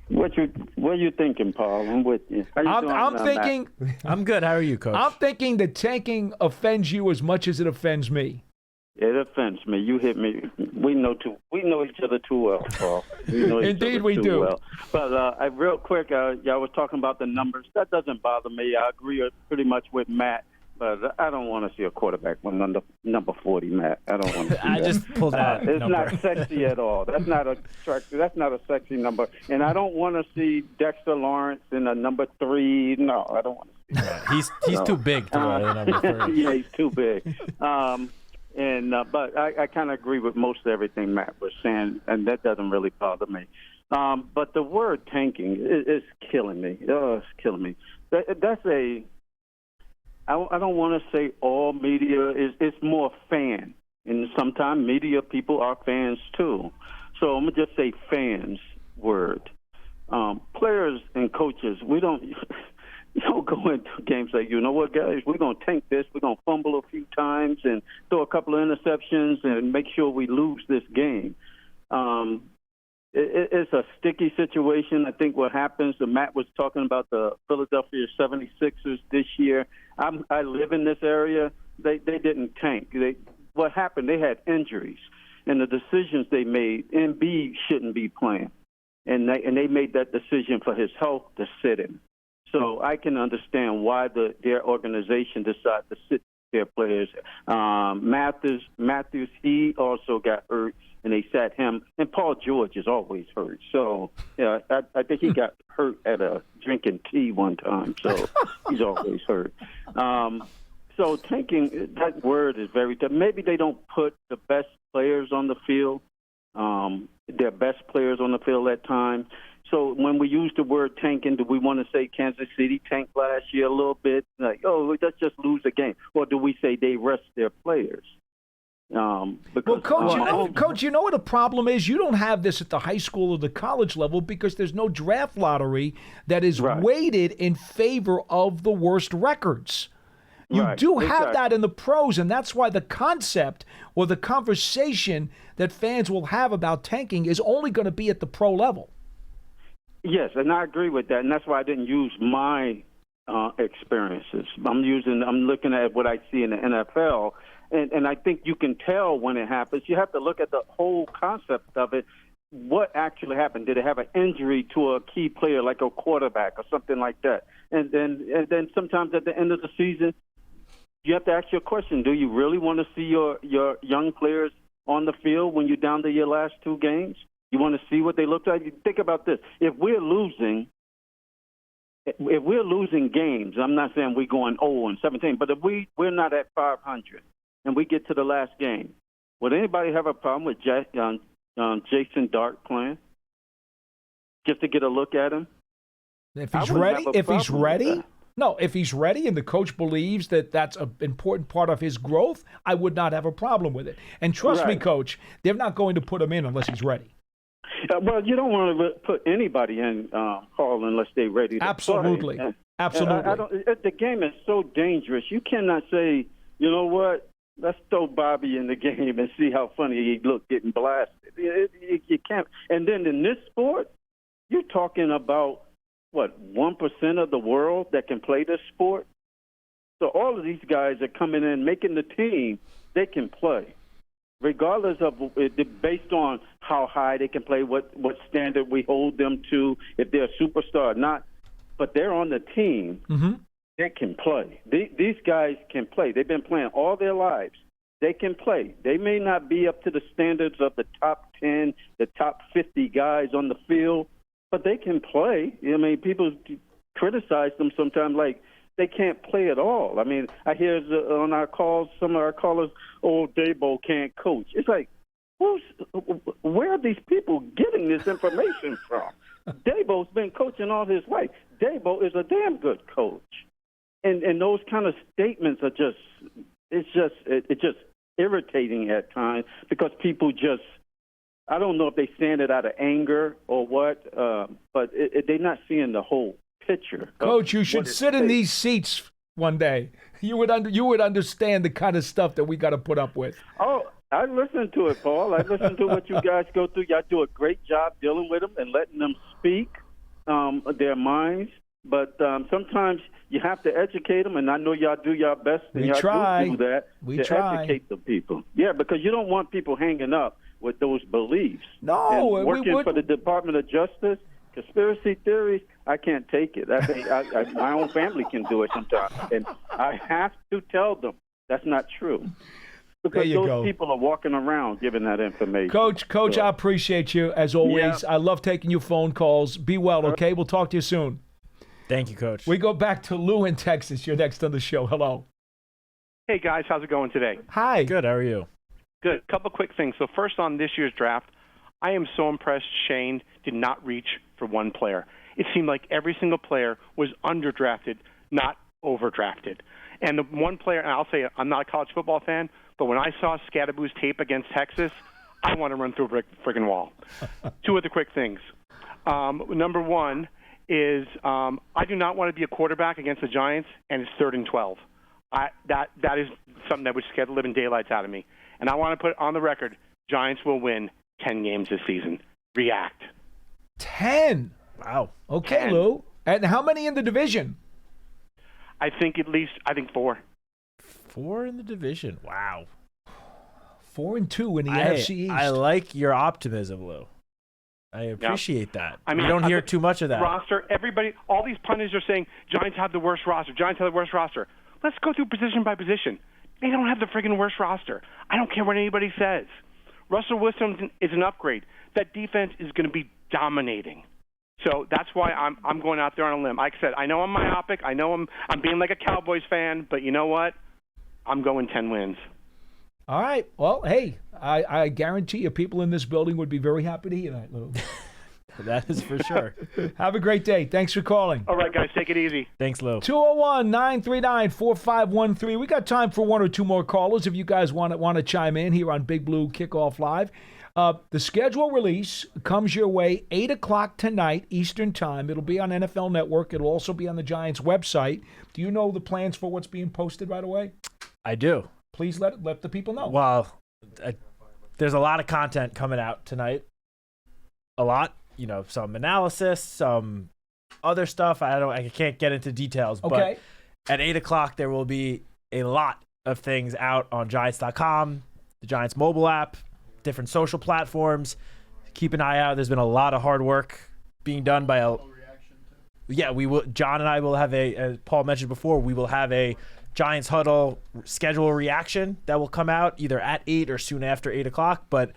What are you thinking, Paul? I'm with you. I'm thinking. I'm good. How are you, Coach? I'm thinking that tanking offends you as much as it offends me. It offends me. You hit me. We know each other too well, Paul. Indeed, we do. Well. But real quick, y'all was talking about the numbers. That doesn't bother me. I agree pretty much with Matt. But I don't want to see a quarterback with number 40, Matt. I don't want to see that. Just pulled that It's number. not sexy at all. That's not a sexy number. And I don't want to see Dexter Lawrence in a number 3. No, I don't want to see that. He's too big to wear the number 3. Yeah, he's too big. But I kind of agree with most of everything Matt was saying, and that doesn't really bother me. But the word tanking is killing me. Oh, it's killing me. I don't want to say all media it's more fan, and sometimes media people are fans too. So I'm gonna just say fans word. Players and coaches, we don't go into games like, you know what, guys, we're gonna tank this. We're gonna fumble a few times and throw a couple of interceptions and make sure we lose this game. It's a sticky situation. I think what happens, Matt was talking about the Philadelphia 76ers this year. I live in this area. They didn't tank. What happened, they had injuries. And the decisions they made, Embiid shouldn't be playing. And they made that decision for his health to sit him. So I can understand why their organization decided to sit their players. Matthews, he also got hurt, and they sat him. And Paul George is always hurt. So yeah, I think he got hurt at drinking tea one time. So he's always hurt. So tanking, that word is very tough. Maybe they don't put the best players on the field, their best players on the field at times. So when we use the word tanking, do we want to say Kansas City tanked last year a little bit? Like, oh, let's just lose a game. Or do we say they rest their players? Because, Coach, you know what the problem is? You don't have this at the high school or the college level because there's no draft lottery that is weighted in favor of the worst records. You do have that in the pros, and that's why the concept or the conversation that fans will have about tanking is only going to be at the pro level. Yes, and I agree with that, and that's why I didn't use my experiences. I'm looking at what I see in the NFL, and I think you can tell when it happens. You have to look at the whole concept of it. What actually happened? Did it have an injury to a key player, like a quarterback or something like that? And then sometimes at the end of the season, you have to ask your question: do you really want to see your young players on the field when you're down to your last two games? You want to see what they look like? Think about this: if we're losing games, I'm not saying we're going 0-17, but if we're not at 500 and we get to the last game, would anybody have a problem with Jason Dart playing just to get a look at him? If he's ready, no, if he's ready and the coach believes that that's an important part of his growth, I would not have a problem with it. And trust me, Coach, they're not going to put him in unless he's ready. Well, you don't want to put anybody in, Paul, unless they're ready to Absolutely. play. Absolutely. The game is so dangerous. You cannot say, you know what, let's throw Bobby in the game and see how funny he looked getting blasted. You can't. And then in this sport, you're talking about, 1% of the world that can play this sport? So all of these guys are coming in, making the team, they can play. Regardless of based on how high they can play, what standard we hold them to, if they're a superstar or not, but they're on the team, they can play. These guys can play. They've been playing all their lives. They can play. They may not be up to the standards of the top 10, the top 50 guys on the field, but they can play. I mean, people criticize them sometimes like they can't play at all. I mean, I hear on our calls, some of our callers, Dabo can't coach. It's like, where are these people getting this information from? Dabo's been coaching all his life. Dabo is a damn good coach. And those kind of statements are it's just irritating at times because people just, I don't know if they saying it out of anger or what, but they're not seeing the whole picture. Coach, you should sit in these seats one day. You would understand the kind of stuff that we got to put up with. Oh, I listen to it, Paul. I listen to what you guys go through. Y'all do a great job dealing with them and letting them speak their minds. But sometimes you have to educate them, and I know y'all do your best. And y'all do that to educate the people. Yeah, because you don't want people hanging up with those beliefs. No, and working for the Department of Justice, conspiracy theories, I can't take it. My own family can do it sometimes, and I have to tell them that's not true. Because those people are walking around giving that information. Coach, I appreciate you as always. I love taking your phone calls. Be well, okay? We'll talk to you soon. Thank you, Coach. We go back to Lou in Texas. You're next on the show. Hello. Hey, guys. How's it going today? Hi. Good. How are you? Good. Couple quick things. So first on this year's draft, I am so impressed Shane did not reach for one player. It seemed like every single player was underdrafted, not overdrafted. And the one player, and I'll say I'm not a college football fan, but when I saw Skattebo's tape against Texas, I want to run through a friggin' wall. Two other quick things. Number one is I do not want to be a quarterback against the Giants, and it's 3rd and 12. That is something that would scare the living daylights out of me. And I want to put on the record, Giants will win 10 games this season. React. 10? Wow. Okay, 10. Lou. And how many in the division? I think 4. 4 in the division. Wow. 4-2 in the NFC East. I like your optimism, Lou. I appreciate that. I mean, you don't hear too much of that. Roster, everybody, all these pundits are saying Giants have the worst roster. Giants have the worst roster. Let's go through position by position. They don't have the friggin' worst roster. I don't care what anybody says. Russell Wilson is an upgrade. That defense is going to be dominating. So that's why I'm going out there on a limb. Like I said, I know I'm myopic. I know I'm being like a Cowboys fan, but you know what? I'm going 10 wins. All right. Well, hey, I guarantee you people in this building would be very happy to hear that, Lou. That is for sure. Have a great day. Thanks for calling. All right, guys, take it easy. Thanks, Lou. 201-939-4513. We got time for one or two more callers if you guys want to chime in here on Big Blue Kickoff Live. The schedule release comes your way 8 o'clock tonight Eastern Time. It'll be on NFL Network. It'll also be on the Giants website. Do you know the plans for what's being posted right away? I do. Please let the people know. Well, there's a lot of content coming out tonight. A lot. Some analysis, some other stuff. I can't get into details. Okay. But at 8 o'clock, there will be a lot of things out on Giants.com, the Giants mobile app, different social platforms. Keep an eye out. There's been a lot of hard work being done by we will. John and I will have as Paul mentioned before, we will have a Giants Huddle schedule reaction that will come out either at 8 or soon after 8 o'clock. But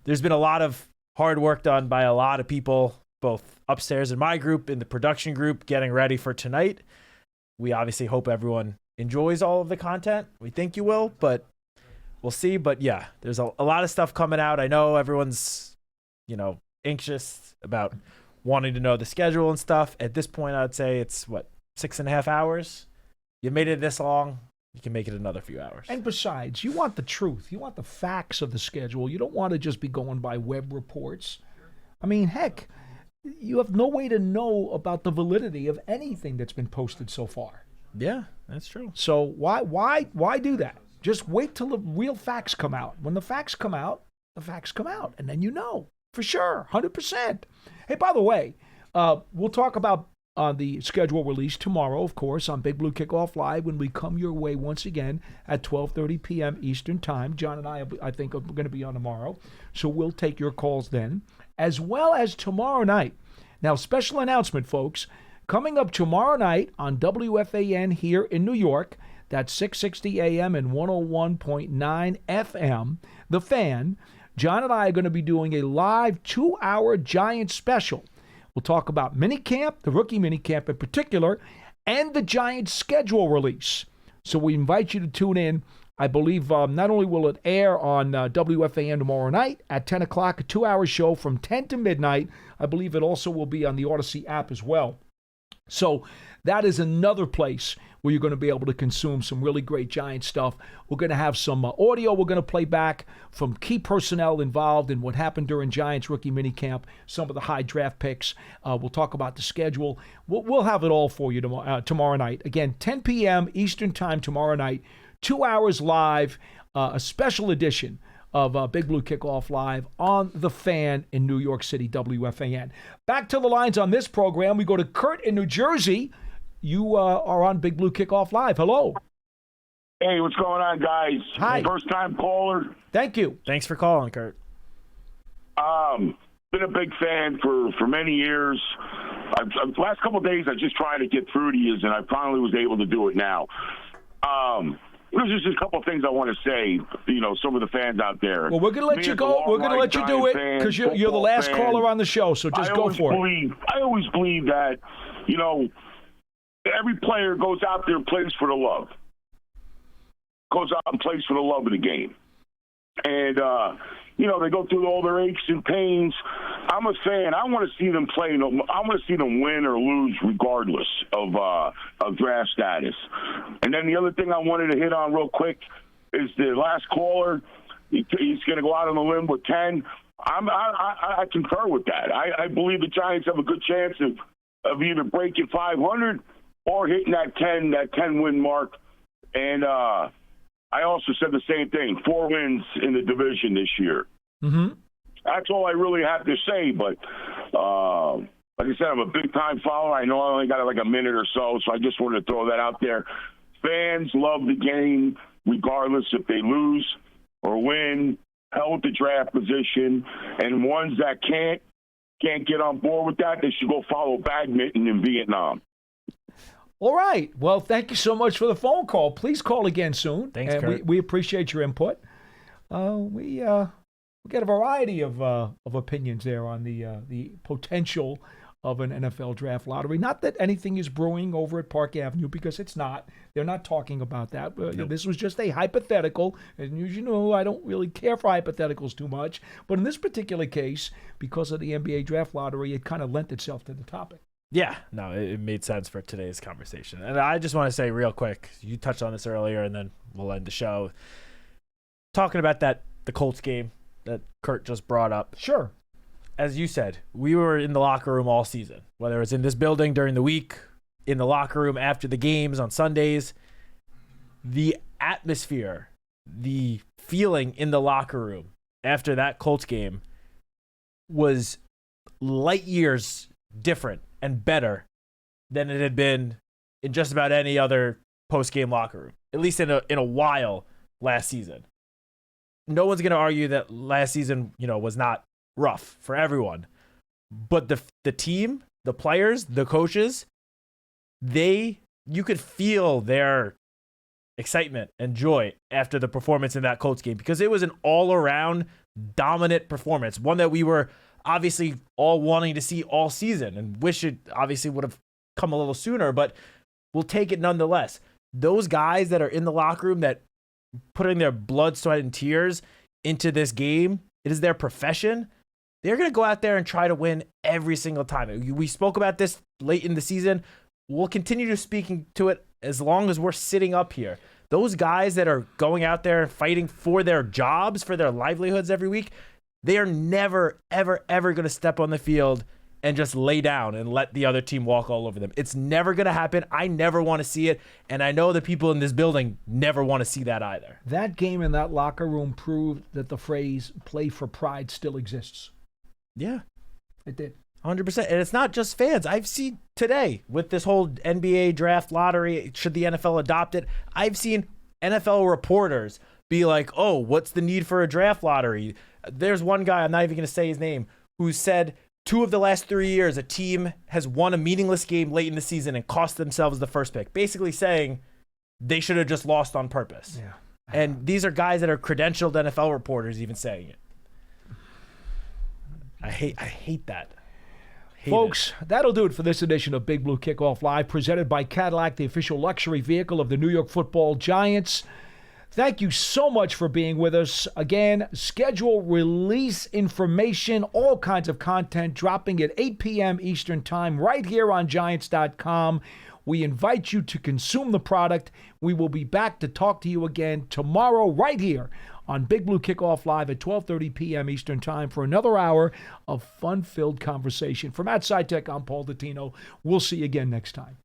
there's been a lot of hard work done by a lot of people, both upstairs in my group, in the production group, getting ready for tonight. We obviously hope everyone enjoys all of the content. We think you will, but we'll see. But yeah, there's a lot of stuff coming out. I know everyone's, anxious about wanting to know the schedule and stuff. At this point, I'd say it's 6.5 hours. You made it this long. You can make it another few hours. And besides, you want the truth. You want the facts of the schedule. You don't want to just be going by web reports. I mean, heck, you have no way to know about the validity of anything that's been posted so far. Yeah, that's true. So why do that? Just wait till the real facts come out. When the facts come out, and then you know for sure, 100%. Hey, by the way, we'll talk about the schedule release tomorrow, of course, on Big Blue Kickoff Live when we come your way once again at 12:30 p.m. Eastern Time. John and I think, are going to be on tomorrow, so we'll take your calls then, as well as tomorrow night. Now, special announcement, folks, coming up tomorrow night on WFAN here in New York, that's 660 a.m. and 101.9 FM, The Fan. John and I are going to be doing a live 2-hour Giants special. We'll talk about minicamp, the rookie minicamp in particular, and the Giants schedule release. So we invite you to tune in. I believe not only will it air on WFAN tomorrow night at 10 o'clock, a 2-hour show from 10 to midnight. I believe it also will be on the Odyssey app as well. So that is another place where you're going to be able to consume some really great Giants stuff. We're going to have some audio we're going to play back from key personnel involved in what happened during Giants rookie minicamp, some of the high draft picks. We'll talk about the schedule. We'll have it all for you tomorrow night. Again, 10 p.m. Eastern Time tomorrow night, 2 hours live, a special edition of Big Blue Kickoff Live on The Fan in New York City, WFAN. Back to the lines on this program. We go to Kurt in New Jersey. You are on Big Blue Kickoff Live. Hello. Hey, what's going on, guys? Hi. First-time caller. Thank you. Thanks for calling, Kurt. Been a big fan for many years. The last couple of days, I just tried to get through to you, and I finally was able to do it now. There's just a couple of things I want to say, some of the fans out there. Well, we're going to let you go. We're going to let you do it because you're the last caller on the show, so just go for it. I always believe that, every player goes out there and plays for the love. Goes out and plays for the love of the game. And, they go through all their aches and pains. I'm a fan. I want to see them play. I want to see them win or lose regardless of draft status. And then the other thing I wanted to hit on real quick is the last caller. He's going to go out on a limb with 10. I concur with that. I believe the Giants have a good chance of either breaking 500 or hitting that 10 win mark. And I also said the same thing, 4 wins in the division this year. Mm-hmm. That's all I really have to say. But like I said, I'm a big-time follower. I know I only got like a minute or so I just wanted to throw that out there. Fans love the game regardless if they lose or win, held the draft position. And ones that can't get on board with that, they should go follow badminton in Vietnam. All right. Well, thank you so much for the phone call. Please call again soon. Thanks, Kurt. We appreciate your input. We get a variety of opinions there on the potential of an NFL draft lottery. Not that anything is brewing over at Park Avenue, because it's not. They're not talking about that. This was just a hypothetical. And as you know, I don't really care for hypotheticals too much. But in this particular case, because of the NBA draft lottery, it kind of lent itself to the topic. Yeah, no, it made sense for today's conversation. And I just want to say real quick, you touched on this earlier, and then we'll end the show. Talking about the Colts game that Kurt just brought up. Sure. As you said, we were in the locker room all season, whether it's in this building during the week, in the locker room after the games on Sundays. The atmosphere, the feeling in the locker room after that Colts game was light years different and better than it had been in just about any other post-game locker room, at least in a while last season. No one's going to argue that last season, was not rough for everyone. But the team, the players, the coaches, you could feel their excitement and joy after the performance in that Colts game, because it was an all-around dominant performance, one that we were obviously all wanting to see all season and wish it obviously would have come a little sooner, but we'll take it nonetheless. Those guys that are in the locker room that putting their blood, sweat, and tears into this game, it is their profession. They're going to go out there and try to win every single time. We spoke about this late in the season. We'll continue to speaking to it as long as we're sitting up here. Those guys that are going out there and fighting for their jobs, for their livelihoods every week, they are never, ever, ever going to step on the field and just lay down and let the other team walk all over them. It's never going to happen. I never want to see it, and I know the people in this building never want to see that either. That game in that locker room proved that the phrase "play for pride" still exists. Yeah. It did. 100%. And it's not just fans. I've seen today with this whole NBA draft lottery, should the NFL adopt it, I've seen NFL reporters be like, oh, what's the need for a draft lottery? There's one guy, I'm not even going to say his name, who said 2 of the last 3 years, a team has won a meaningless game late in the season and cost themselves the first pick, basically saying they should have just lost on purpose. Yeah. And these are guys that are credentialed NFL reporters even saying it. I hate that. Folks, that'll do it for this edition of Big Blue Kickoff Live, presented by Cadillac, the official luxury vehicle of the New York Football Giants. Thank you so much for being with us. Again, schedule, release information, all kinds of content dropping at 8 p.m. Eastern Time right here on Giants.com. We invite you to consume the product. We will be back to talk to you again tomorrow right here on Big Blue Kickoff Live at 12:30 p.m. Eastern Time for another hour of fun-filled conversation. For Matt Citak, I'm Paul Dottino. We'll see you again next time.